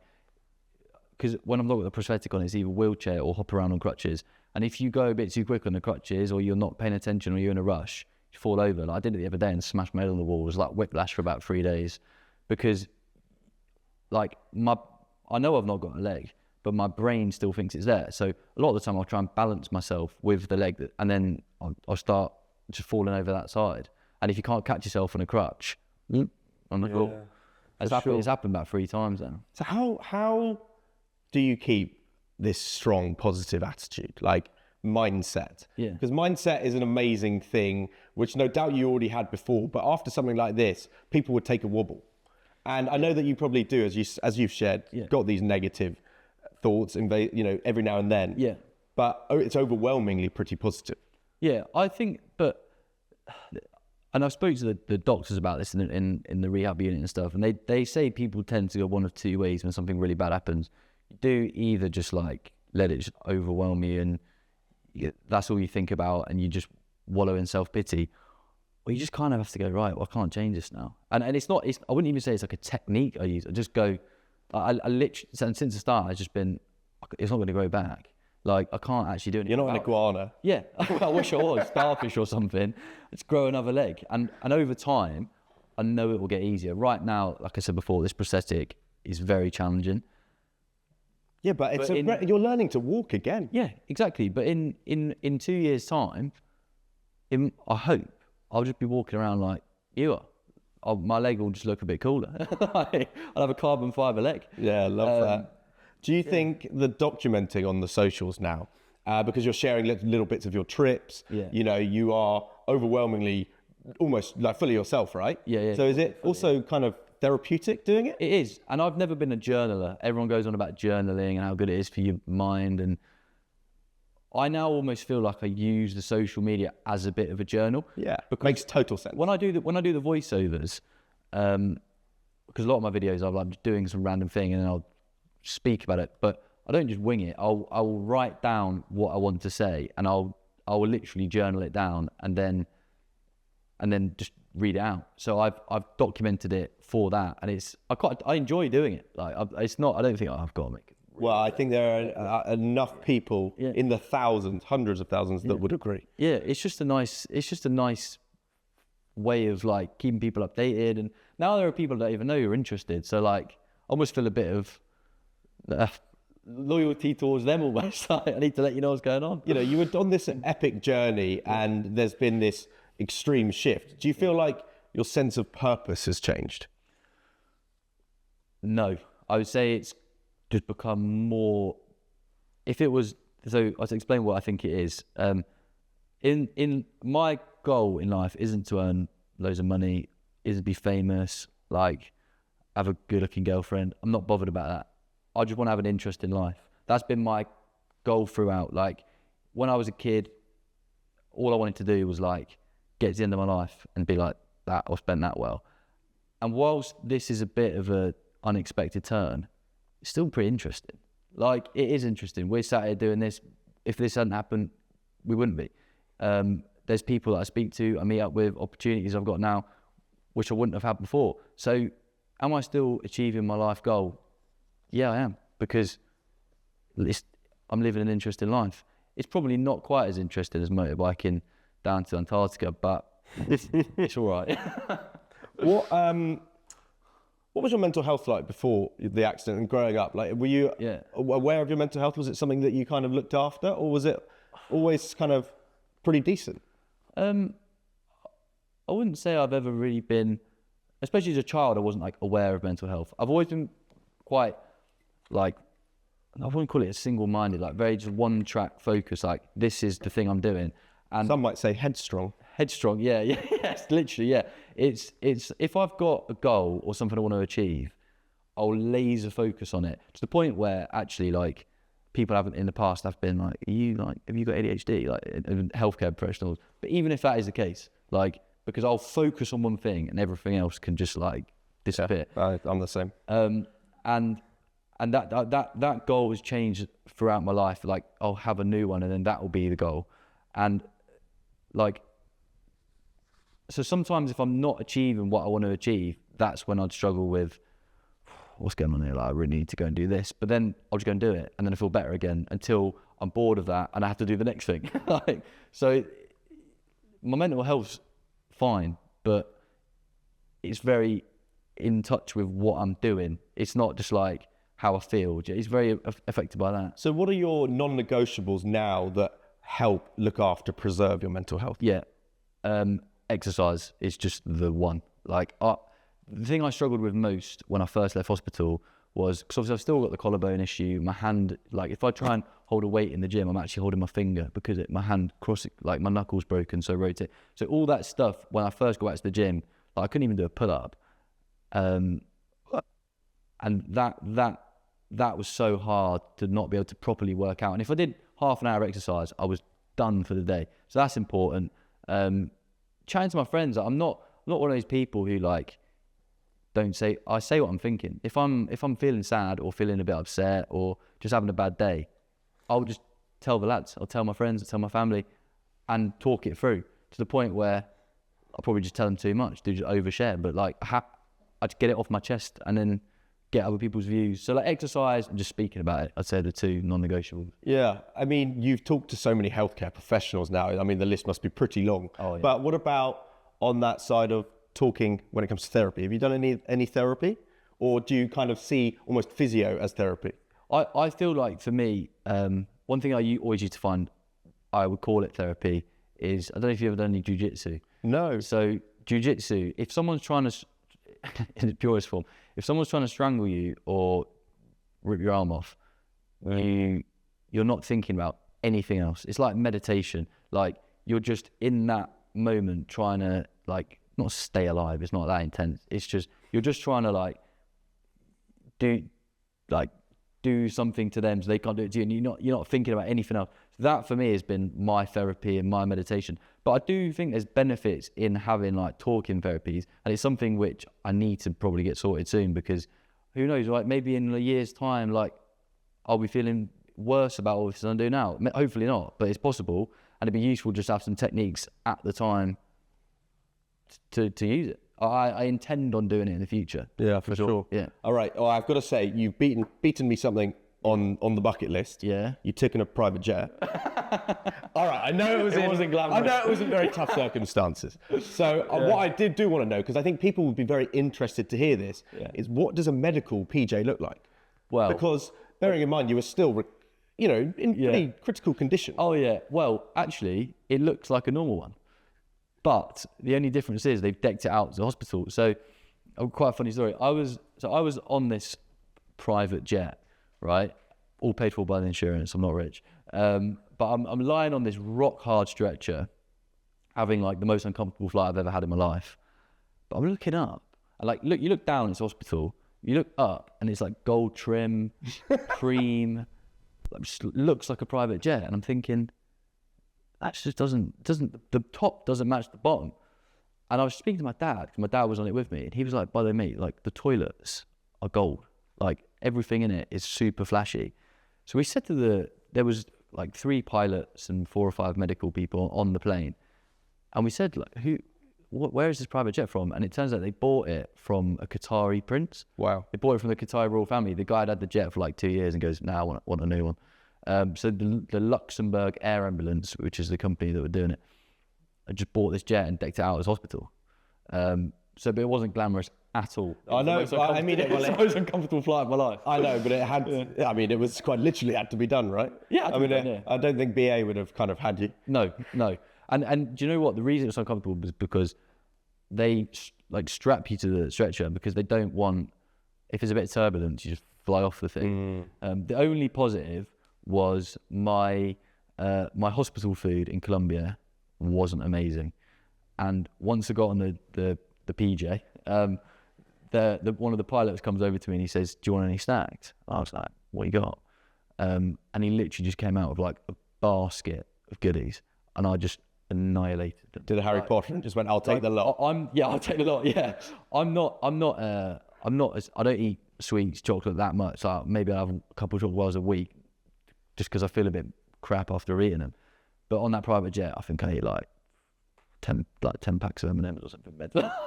because when I'm not with a prosthetic on, it's either wheelchair or hop around on crutches. And if you go a bit too quick on the crutches, or you're not paying attention, or you're in a rush, you fall over. Like I did it the other day and smashed my head on the wall. It was like whiplash for about 3 days, because like I know I've not got a leg, but my brain still thinks it's there. So a lot of the time I'll try and balance myself with the leg, and then I'll start just falling over that side. And if you can't catch yourself on a crutch, on the floor. It's happened about 3 times now. So how do you keep this strong positive attitude? Like mindset. Yeah. Because mindset is an amazing thing, which no doubt you already had before, but after something like this, people would take a wobble. And I know that you probably do, as you've shared, got these negative thoughts, every now and then. Yeah. But it's overwhelmingly pretty positive. Yeah, I think, and I've spoken to the doctors about this in the rehab unit and stuff, and they say people tend to go one of two ways when something really bad happens. You do either just like let it just overwhelm you and that's all you think about and you just wallow in self-pity, or you just kind of have to go, right, well, I can't change this now. And I wouldn't even say it's like a technique I use. I just go, I literally, since the start, I've just been, it's not going to grow back. Like, I can't actually do anything. You're not an iguana. Yeah, I wish I was, starfish or something. Let's grow another leg. And over time, I know it will get easier. Right now, like I said before, this prosthetic is very challenging. Yeah, but you're learning to walk again. Yeah, exactly. But in 2 years' time, I hope I'll just be walking around like you are. My leg will just look a bit cooler. I'll have a carbon fibre leg. Yeah, I love that. Do you think the documenting on the socials now, because you're sharing little bits of your trips, you are overwhelmingly almost like fully yourself, right? Yeah. So is it also kind of therapeutic doing it? It is. And I've never been a journaler. Everyone goes on about journaling and how good it is for your mind. And I now almost feel like I use the social media as a bit of a journal. Yeah, makes total sense. When I do the voiceovers, because a lot of my videos I'm like doing some random thing and then I'll speak about it, but I don't just wing it. I will write down what I want to say and I will literally journal it down and then just read it out. So I've documented it for that, and I enjoy doing it. Like it's not. I don't think I've got to make it. Well, I think there are enough people in the thousands, hundreds of thousands that would agree. Yeah, it's just a nice way of like keeping people updated. And now there are people that even know you're interested. So like, I almost feel a bit of loyalty towards them almost. I need to let you know what's going on. You were on this epic journey, and there's been this extreme shift. Do you feel like your sense of purpose has changed? No, I would say it's just become more. If it was, so I'll explain what I think it is. In my goal in life isn't to earn loads of money, isn't to be famous, like have a good-looking girlfriend. I'm not bothered about that. I just want to have an interest in life. That's been my goal throughout. Like when I was a kid, all I wanted to do was like get to the end of my life and be like that or spend that well. And whilst this is a bit of a unexpected turn, it's still pretty interesting. Like it is interesting. We're sat here doing this. If this hadn't happened, we wouldn't be. There's people that I speak to, I meet up with, opportunities I've got now, which I wouldn't have had before. So am I still achieving my life goal? Yeah, I am, because I'm living an interesting life. It's probably not quite as interesting as motorbiking down to Antarctica, but it's all right. What was your mental health like before the accident and growing up? Like, were you aware of your mental health? Was it something that you kind of looked after, or was it always kind of pretty decent? I wouldn't say I've ever really been, especially as a child, I wasn't like aware of mental health. I've always been quite like, I wouldn't call it a single-minded, like very just one-track focus, like this is the thing I'm doing. And some might say headstrong. Headstrong, yes, literally, yeah. It's if I've got a goal or something I want to achieve, I'll laser focus on it to the point where actually like people haven't in the past have been like, have you got ADHD? Like healthcare professionals. But even if that is the case, like because I'll focus on one thing and everything else can just like disappear. Yeah, I'm the same. And that goal has changed throughout my life. Like I'll have a new one and then that will be the goal. And like, so sometimes if I'm not achieving what I want to achieve, that's when I'd struggle with what's going on here. Like I really need to go and do this, but then I'll just go and do it. And then I feel better again until I'm bored of that and I have to do the next thing. Like, so my mental health's fine, but it's very in touch with what I'm doing. It's not just like how I feel. It's very affected by that. So what are your non-negotiables now that help look after, preserve your mental health? Yeah. Exercise is just the one. Like the thing I struggled with most when I first left hospital was, because obviously I've still got the collarbone issue, my hand, like if I try and hold a weight in the gym, I'm actually holding my finger because my hand like my knuckle's broken, so rotate. So all that stuff, when I first got back to the gym, like I couldn't even do a pull-up. And that was so hard to not be able to properly work out. And if I did half an hour of exercise, I was done for the day. So that's important. Chatting to my friends, I'm not one of those people who like I say what I'm thinking. If I'm feeling sad or feeling a bit upset or just having a bad day, I'll just tell the lads, I'll tell my friends, I'll tell my family, and talk it through to the point where I'll probably just tell them too much, just overshare. But like I just get it off my chest and then get other people's views. So like exercise and just speaking about it, I'd say the two non-negotiables. Yeah, I mean, you've talked to so many healthcare professionals now. I mean, the list must be pretty long. Oh, yeah. But what about on that side of talking when it comes to therapy? Have you done any therapy, or do you kind of see almost physio as therapy? I feel like for me, one thing I always used to find, I would call it therapy, is I don't know if you've ever done any jiu-jitsu. No. So jiu-jitsu, if someone's trying to, in its purest form, if someone's trying to strangle you or rip your arm off, you're not thinking about anything else. It's like meditation. Like you're just in that moment trying to like not stay alive. It's not that intense. It's just you're just trying to like do something to them so they can't do it to you, and you're not thinking about anything else. That for me has been my therapy and my meditation. But I do think there's benefits in having like talking therapies, and it's something which I need to probably get sorted soon, because who knows, like maybe in a year's time, like I'll be feeling worse about all this than I do now. Hopefully not, but it's possible, and it'd be useful just to have some techniques at the time to use it. I intend on doing it in the future. Yeah, for sure. Yeah. All right. Well, I've got to say, you've beaten me something on the bucket list. Yeah. You've taken a private jet. All right. I know it wasn't glamorous. I know it was in very tough circumstances. So what I do want to know, because I think people would be very interested to hear this, is what does a medical PJ look like? Well, because bearing in mind you were still, in pretty critical condition. Oh yeah. Well, actually, it looks like a normal one. But the only difference is they've decked it out as a hospital. So, quite a funny story. I was on this private jet, right? All paid for by the insurance. I'm not rich, but I'm lying on this rock hard stretcher, having like the most uncomfortable flight I've ever had in my life. But I'm looking up, and you look down, it's a hospital. You look up, and it's like gold trim, cream, just looks like a private jet. And I'm thinking, that just doesn't the top doesn't match the bottom. And I was speaking to my dad, because my dad was on it with me, and he was like, by the way, mate, like the toilets are gold, like everything in it is super flashy. So we said there was like 3 pilots and 4 or 5 medical people on the plane, and we said, like, where is this private jet from? And it turns out they bought it from a Qatari prince. Wow. They bought it from the Qatari royal family. The guy had the jet for like 2 years and goes, I want a new one. So the Luxembourg Air Ambulance, which is the company that were doing it, I just bought this jet and decked it out as hospital. But it wasn't glamorous at all. I know. It's the most uncomfortable flight of my life. I know, but it had. Yeah. I mean, it was quite literally had to be done, right? Yeah. I don't think BA would have kind of had you. No. And do you know what? The reason it was so uncomfortable was because they like strap you to the stretcher because they don't want, if there's a bit of turbulence, you just fly off the thing. The only positive was my hospital food in Colombia wasn't amazing, and once I got on the PJ, one of the pilots comes over to me and he says, "Do you want any snacks?" I was like, "What you got?" And he literally just came out with like a basket of goodies, and I just annihilated them. Did a Harry Potter and just went, "I'll take the lot." I'll take the lot. Yeah, I don't eat sweets, chocolate that much. So maybe I have a couple of chocolate bars a week, just because I feel a bit crap after eating them. But on that private jet, I think I ate like 10 packs of M&Ms or something.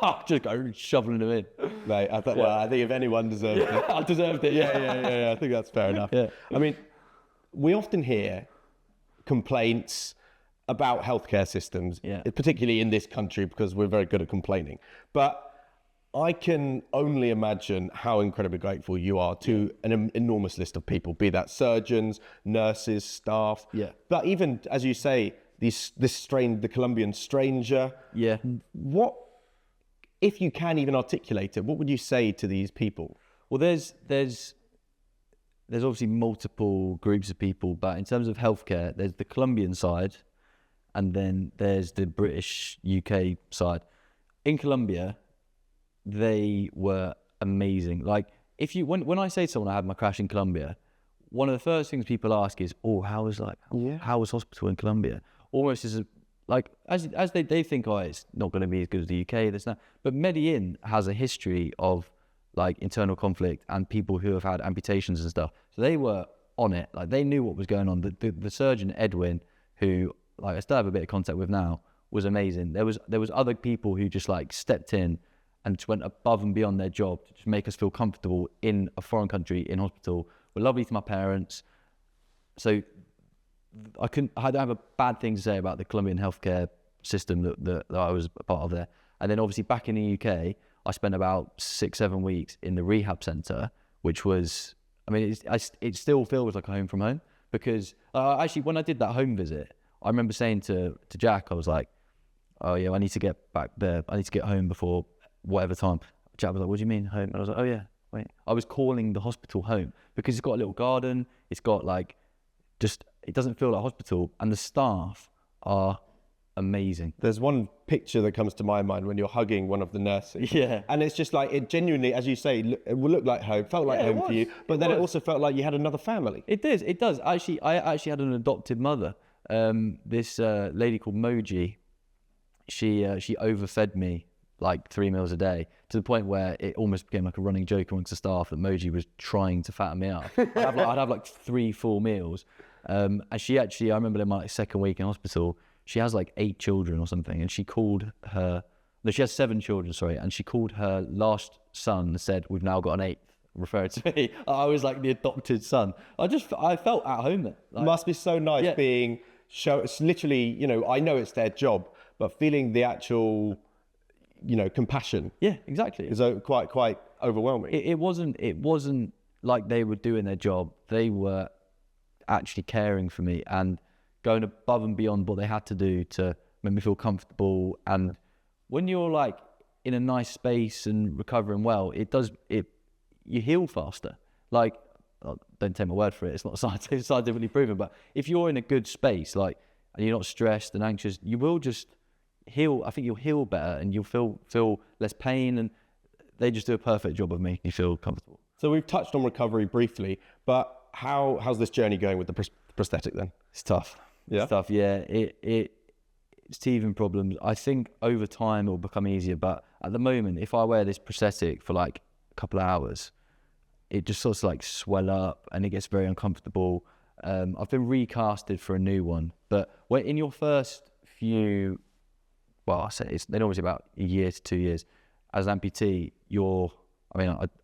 I'll just go shoveling them in. Mate, I think if anyone deserved it, I deserved it. Yeah. I think that's fair enough. Yeah. I mean, we often hear complaints about healthcare systems, particularly in this country, because we're very good at complaining. But I can only imagine how incredibly grateful you are to an enormous list of people, be that surgeons, nurses, staff. Yeah. But even, as you say, the Colombian stranger. Yeah. What, if you can even articulate it, what would you say to these people? Well, there's there's obviously multiple groups of people, but in terms of healthcare, there's the Colombian side, and then there's the British UK side. In Colombia, they were amazing. Like, if you when I say to someone I had my crash in Colombia, one of the first things people ask is, "Oh, how was hospital in Colombia?" Almost as they think, "Oh, it's not going to be as good as the UK." This that, but Medellin has a history of like internal conflict and people who have had amputations and stuff. So they were on it. Like, they knew what was going on. The surgeon Edwin, who like I still have a bit of contact with now, was amazing. There was other people who just like stepped in and just went above and beyond their job to just make us feel comfortable in a foreign country in hospital. Were lovely to my parents. So I don't have a bad thing to say about the Colombian healthcare system that I was a part of there. And then obviously back in the UK, I spent about 6-7 weeks in the rehab centre, which was, I mean, it still feels like a home from home, because actually when I did that home visit, I remember saying to Jack, I was like, "Oh yeah, I need to get back there. I need to get home before whatever time." Jack was like, "What do you mean home?" And I was like, "Oh yeah, wait." I was calling the hospital home because it's got a little garden. It's got like, just, it doesn't feel like hospital, and the staff are amazing. There's one picture that comes to my mind when you're hugging one of the nurses. Yeah. And it's just like, it genuinely, as you say, it will look like home, felt like home for you, but then it also felt like you had another family. It does. Actually, I actually had an adopted mother. This lady called Moji, she overfed me like 3 meals a day, to the point where it almost became like a running joke amongst the staff that Moji was trying to fatten me up. I'd have like 3 full meals. And she actually, I remember in my second week in hospital, she has like 8 children or something, and she has 7 children, sorry, and she called her last son and said, "We've now got an 8th," referred to me. I was like the adopted son. I felt at home there. Like, must be so nice being it's literally, you know, I know it's their job, but feeling the actual, you know, compassion. Yeah, exactly. Is quite overwhelming. It wasn't like they were doing their job. They were actually caring for me and going above and beyond what they had to do to make me feel comfortable. And when you're like in a nice space and recovering well, you heal faster. Like, don't take my word for it, it's not scientifically proven, but if you're in a good space, like, and you're not stressed and anxious, you will just heal. I think you'll heal better, and you'll feel less pain, and they just do a perfect job of making you feel comfortable. So we've touched on recovery briefly, but how's this journey going with the prosthetic then? It's tough. Yeah. It's tough. Yeah. It's teething problems. I think over time it will become easier, but at the moment, if I wear this prosthetic for like a couple of hours, it just sort of like swell up and it gets very uncomfortable. I've been recasted for a new one, but when in your first few, well, I say it's then obviously about a year to 2 years as an amputee,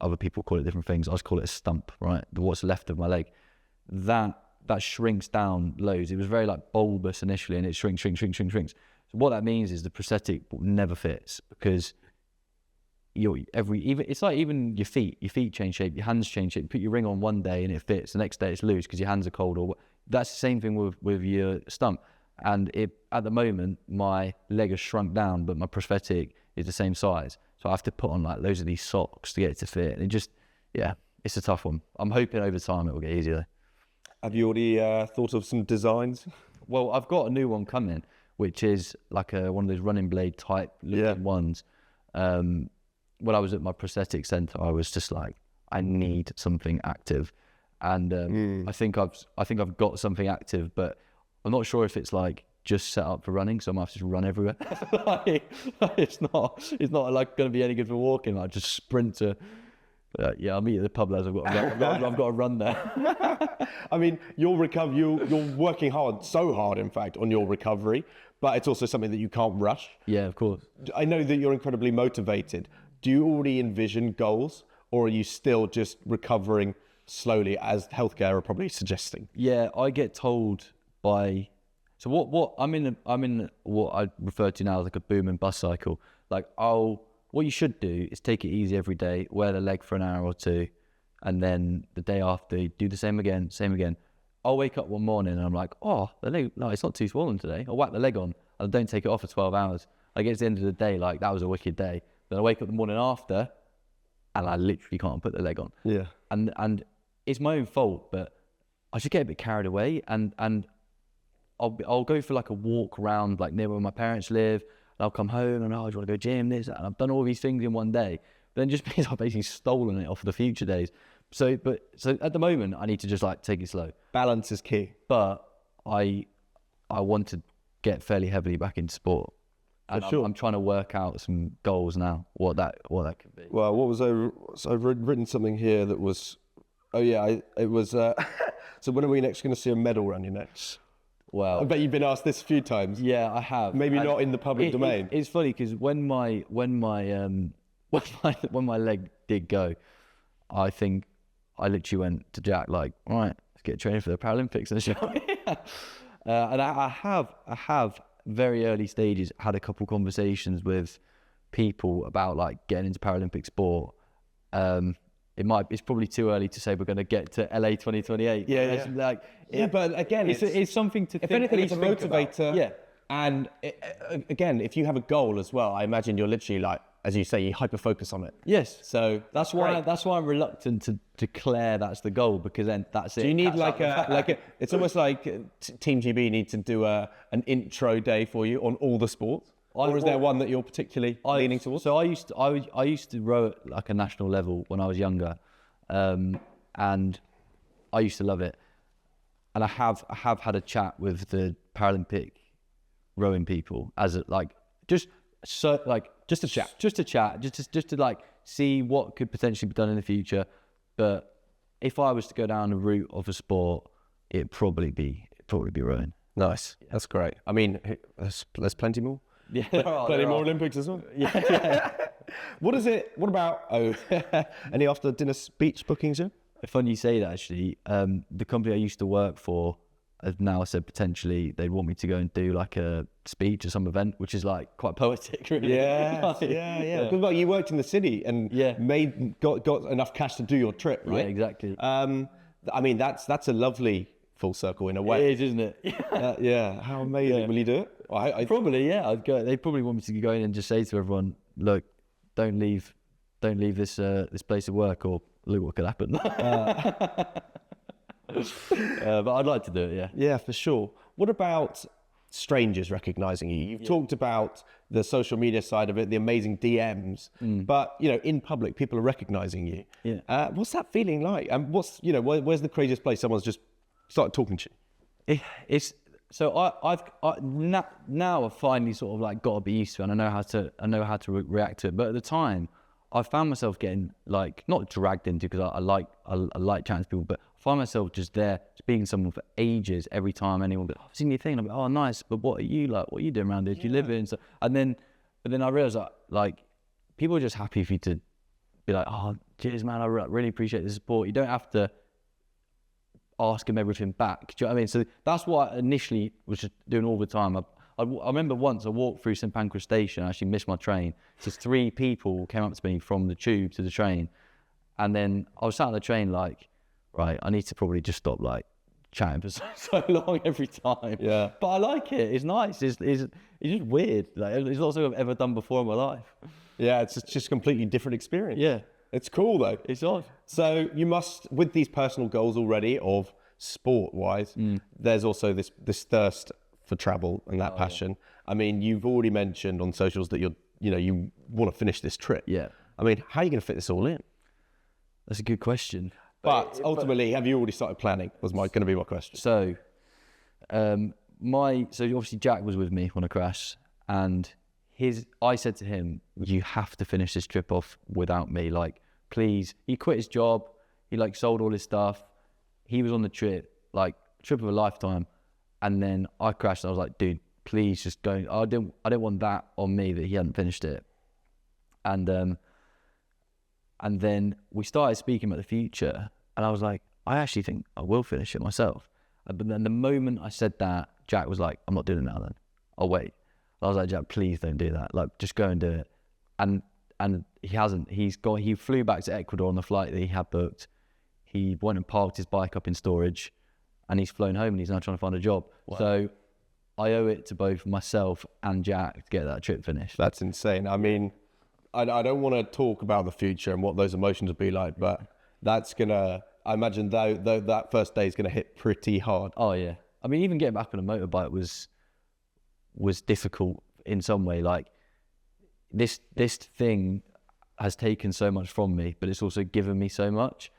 other people call it different things. I just call it a stump, right? What's left of my leg, that shrinks down loads. It was very like bulbous initially, and it shrinks. So what that means is the prosthetic never fits, because it's like even your feet change shape, your hands change shape. You put your ring on one day and it fits, the next day it's loose because your hands are cold. Or that's the same thing with your stump. And at the moment my leg has shrunk down, but my prosthetic is the same size. So I have to put on like loads of these socks to get it to fit. And it's a tough one. I'm hoping over time it will get easier. Have you already thought of some designs? Well, I've got a new one coming, which is like one of those running blade type looking ones. When I was at my prosthetic centre, I was just like, I need something active, and I think I've got something active, but I'm not sure if it's like just set up for running, so I might have to just run everywhere. It's not like going to be any good for walking. I just sprint to. I'll meet you at the pub, lads. I've got to run there. I mean, you're working hard, so hard, in fact, on your recovery, but it's also something that you can't rush. Yeah, of course. I know that you're incredibly motivated. Do you already envision goals, or are you still just recovering slowly, as healthcare are probably suggesting? Yeah, I get told by. So what I'm in what I refer to now as like a boom and bust cycle. Like, what you should do is take it easy every day, wear the leg for an hour or two, and then the day after, do the same again. I'll wake up one morning and I'm like, oh, the leg, no, it's not too swollen today. I'll whack the leg on and don't take it off for 12 hours. I get to the end of the day, like, that was a wicked day. Then I wake up the morning after and I literally can't put the leg on. Yeah. And it's my own fault, but I just get a bit carried away, and I'll go for like a walk around like near where my parents live, and I'll come home and, oh, do you want to go gym, this, that, and I've done all these things in one day, but then just because I've basically stolen it off of the future days. So at the moment, I need to just like take it slow. Balance is key. But I want to get fairly heavily back into sport. And I'm trying to work out some goals now, what that could be. Well, what was so I've written something here that was, it was, so when are we next going to see a medal around your neck? Well, I bet you've been asked this a few times. Yeah, I have. Maybe not in the public domain. It's funny because when my leg did go, I think I literally went to Jack like, all right, let's get training for the Paralympics and shall we? And I have very early stages had a couple conversations with people about like getting into Paralympic sport. It's probably too early to say we're going to get to LA 2028. But again, it's something to if think. anything, it's a motivator. Yeah. And again, if you have a goal as well, I imagine you're literally like, as you say, you hyper focus on it. Yes. So that's why I'm reluctant to declare that's the goal, because then that's it. Do you need it's almost like Team GB need to do an intro day for you on all the sports? Or is there one that you're particularly leaning towards? So I used to row at like a national level when I was younger, and I used to love it. And I have had a chat with the Paralympic rowing people as a, like just a chat, just to like see what could potentially be done in the future. But if I was to go down the route of a sport, it'd probably be rowing. Nice, that's great. I mean, there's plenty more. Yeah, plenty more Olympics as well. Yeah. What about any after dinner speech bookings? Yeah? Funny you say that, actually. The company I used to work for have now said potentially they'd want me to go and do like a speech or some event, which is like quite poetic, really. Yeah, yeah. Because like, you worked in the city and got enough cash to do your trip, right? Yeah, exactly. I mean, that's a lovely full circle in a way. It is, isn't it? Yeah. How amazing. Yeah. Will you do it? I probably, yeah. I'd go. They probably want me to go in and just say to everyone, look, don't leave this place of work, or look what could happen. But I'd like to do it, yeah. Yeah, for sure. What about strangers recognizing you? You've talked about the social media side of it, the amazing DMs, but in public, people are recognizing you. Yeah. What's that feeling like? And where's the craziest place someone's just started talking to you? So I've finally sort of like got to be used to it, and I know how to react to it. But at the time, I found myself getting like not dragged into, because I like chatting to people, but I find myself just there speaking to someone for ages every time anyone goes, I've seen your thing, and I'm like, oh nice, but what are you like? What are you doing around here? Do you live here? And then I realised that like people are just happy for you to be like, oh cheers man, I really appreciate the support. You don't have to ask them everything back. Do you know what I mean? So that's what I initially was just doing all the time. I remember once I walked through St Pancras Station, I actually missed my train. Just 3 people came up to me from the tube to the train. And then I was sat on the train like, right, I need to probably just stop like chatting for so long every time. Yeah. But I like it. It's nice. It's just weird. Like, it's not something I've ever done before in my life. Yeah, it's just a completely different experience. Yeah. It's cool though. It's odd. So you must, with these personal goals already of sport-wise, there's also this thirst for travel and that passion. Yeah. I mean, you've already mentioned on socials that you want to finish this trip. Yeah. I mean, how are you going to fit this all in? That's a good question. But ultimately, have you already started planning? Was going to be my question. So, obviously Jack was with me on a crash, and I said to him, you have to finish this trip off without me. Like, please. He quit his job. He like sold all his stuff. He was on the trip, like trip of a lifetime. And then I crashed. And I was like, dude, please just go. I didn't want that on me that he hadn't finished it. And then we started speaking about the future. And I was like, I actually think I will finish it myself. But then the moment I said that, Jack was like, I'm not doing it now then. I'll wait. I was like, Jack, please don't do that. Like, just go and do it. And he hasn't. He flew back to Ecuador on the flight that he had booked. He went and parked his bike up in storage, and he's flown home, and he's now trying to find a job. Wow. So I owe it to both myself and Jack to get that trip finished. That's insane. I mean, I don't want to talk about the future and what those emotions will be like, but that's gonna I imagine though that first day is going to hit pretty hard. Oh yeah. I mean, even getting back on a motorbike was difficult in some way. Like this thing has taken so much from me, but it's also given me so much.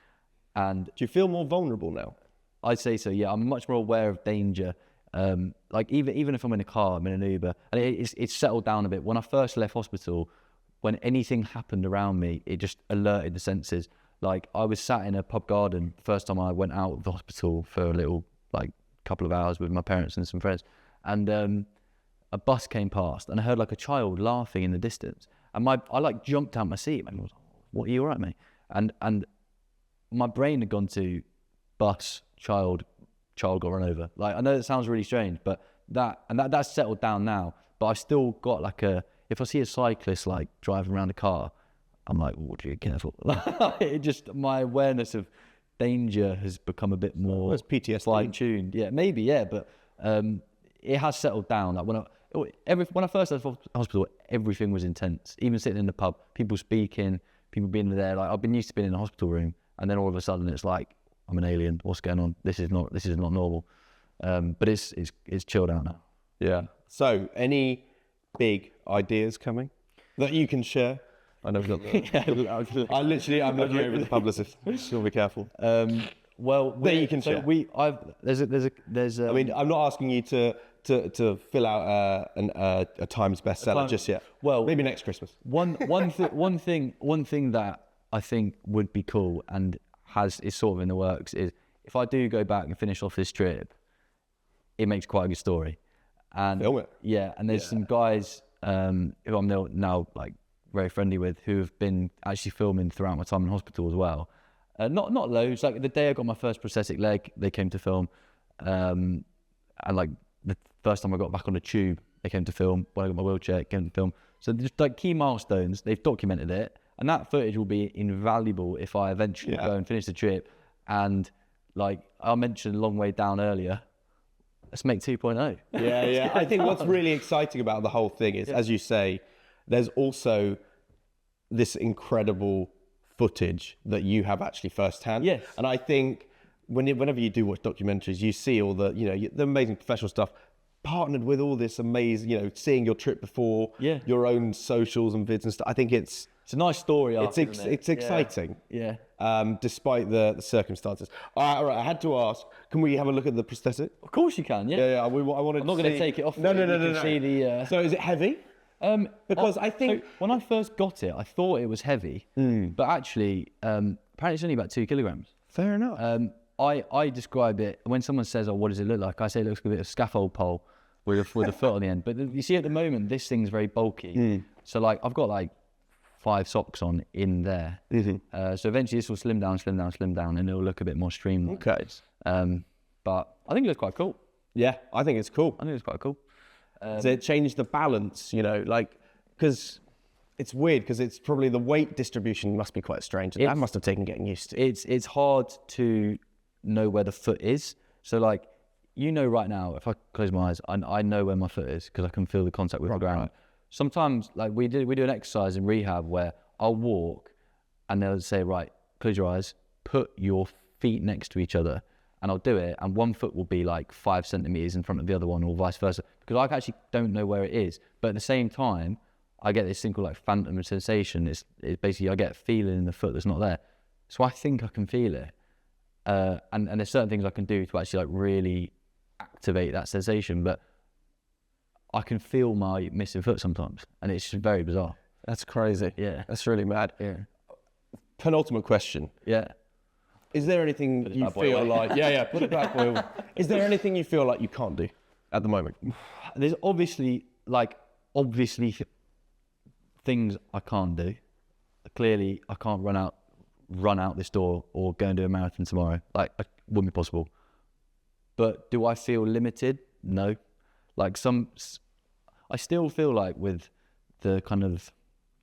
And Do you feel more vulnerable now? I'd say so. Yeah, I'm much more aware of danger. Like even if I'm in a car, I'm in an Uber, and it's settled down a bit. When I first left hospital, when anything happened around me, it just alerted the senses. Like I was sat in a pub garden the first time I went out of the hospital for a little like couple of hours with my parents and some friends, and a bus came past, and I heard like a child laughing in the distance, and I like jumped out my seat and I was like, "What, are you all right, mate?" And my brain had gone to bus, child got run over. Like I know that sounds really strange, but that's settled down now. But I've still got like if I see a cyclist like driving around a car, I'm like, "Oh, be careful." My awareness of danger has become a bit more PTSD. fine-tuned. Yeah, maybe, yeah, but it has settled down. Like when I first left hospital, everything was intense. Even sitting in the pub, people speaking, people being there. Like I've been used to being in a hospital room, and then all of a sudden it's like I'm an alien. What's going on? This is not normal. But it's chilled out now. Yeah. So, any big ideas coming that you can share? I know we've got the... I'm looking over the publicist. So be careful. Well, that you can share. There's I mean, I'm not asking you to fill out a Times bestseller just yet. Well, maybe next Christmas. One thing that I think would be cool and is sort of in the works is if I do go back and finish off this trip, it makes quite a good story. And film it. Yeah, and there's some guys who I'm now like very friendly with who have been actually filming throughout my time in hospital as well. Not loads. Like the day I got my first prosthetic leg, they came to film, and like the first time I got back on the tube, they came to film. When I got my wheelchair, it came to film. So just like key milestones, they've documented it, and that footage will be invaluable if I eventually go and finish the trip. And like I mentioned, a long way down earlier. Let's make 2.0. Yeah. I think what's really exciting about the whole thing is, as you say, there's also this incredible footage that you have actually firsthand. Yes. And I think whenever you do watch documentaries, you see all the the amazing professional stuff partnered with all this amazing, seeing your trip before, your own socials and vids and stuff. I think it's a nice story. It's exciting. Yeah. Despite the circumstances. All right. I had to ask. Can we have a look at the prosthetic? Of course you can. Yeah. Yeah. I wanted. I'm not going to take it off. No. See the. So is it heavy? Because I think when I first got it, I thought it was heavy, but actually, apparently it's only about 2 kilograms. Fair enough. I describe it when someone says, "Oh, what does it look like?" I say it looks like a bit of scaffold pole with a foot on the end. But you see, at the moment, this thing's very bulky. So like, I've got like 5 socks on in there. So eventually, this will slim down, and it'll look a bit more streamlined. Okay. But I think it looks quite cool. Yeah, I think it's cool. I think it's quite cool. Does it change the balance, because it's weird, because it's probably the weight distribution must be quite strange. That must have taken getting used to. It's hard to know where the foot is. So like, right now, if I close my eyes, I know where my foot is because I can feel the contact with the ground. Right. Sometimes like we do an exercise in rehab where I'll walk and they'll say, right, close your eyes, put your feet next to each other. And I'll do it, and one foot will be like 5 centimeters in front of the other one, or vice versa, because I actually don't know where it is. But at the same time, I get this thing called like phantom sensation. It's basically I get a feeling in the foot that's not there. So I think I can feel it, and there's certain things I can do to actually like really activate that sensation. But I can feel my missing foot sometimes, and it's just very bizarre. That's crazy. Yeah, that's really mad. Yeah. Penultimate question. Yeah. Is there anything you feel like... put it back, boy. Is there anything you feel like you can't do at the moment? There's obviously things I can't do. Clearly, I can't run out this door or go and do a marathon tomorrow. Like, it wouldn't be possible. But do I feel limited? No. Like I still feel like with the kind of...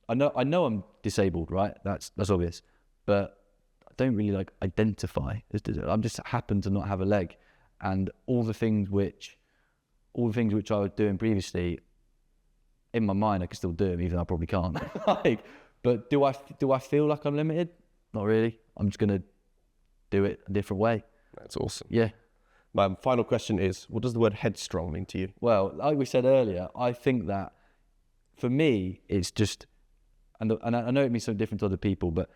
I know I'm disabled, right? That's obvious. But... don't really like identify. I'm just happen to not have a leg, and all the things which I was doing previously, in my mind I can still do them, even though I probably can't. But do I feel like I'm limited? Not really. I'm just gonna do it a different way. That's awesome. Yeah. My final question is, what does the word headstrong mean to you? Well, like we said earlier, I think that for me, it's just, and I know it means something different to other people, but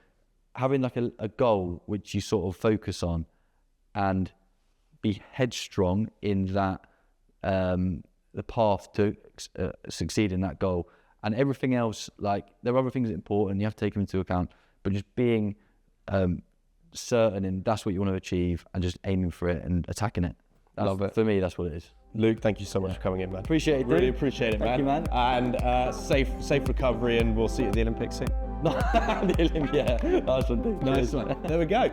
having like a goal which you sort of focus on and be headstrong in that, the path to succeed in that goal. And everything else, like there are other things that are important, you have to take them into account, but just being certain and that's what you want to achieve and just aiming for it and attacking it. Love it. For me, that's what it is. Luke, thank you so much for coming in, man. Appreciate it, dude. Really appreciate it, Thank man. you, man. And safe recovery, and we'll see you at the Olympics soon. Yeah, nice one, dude. Nice one. There we go.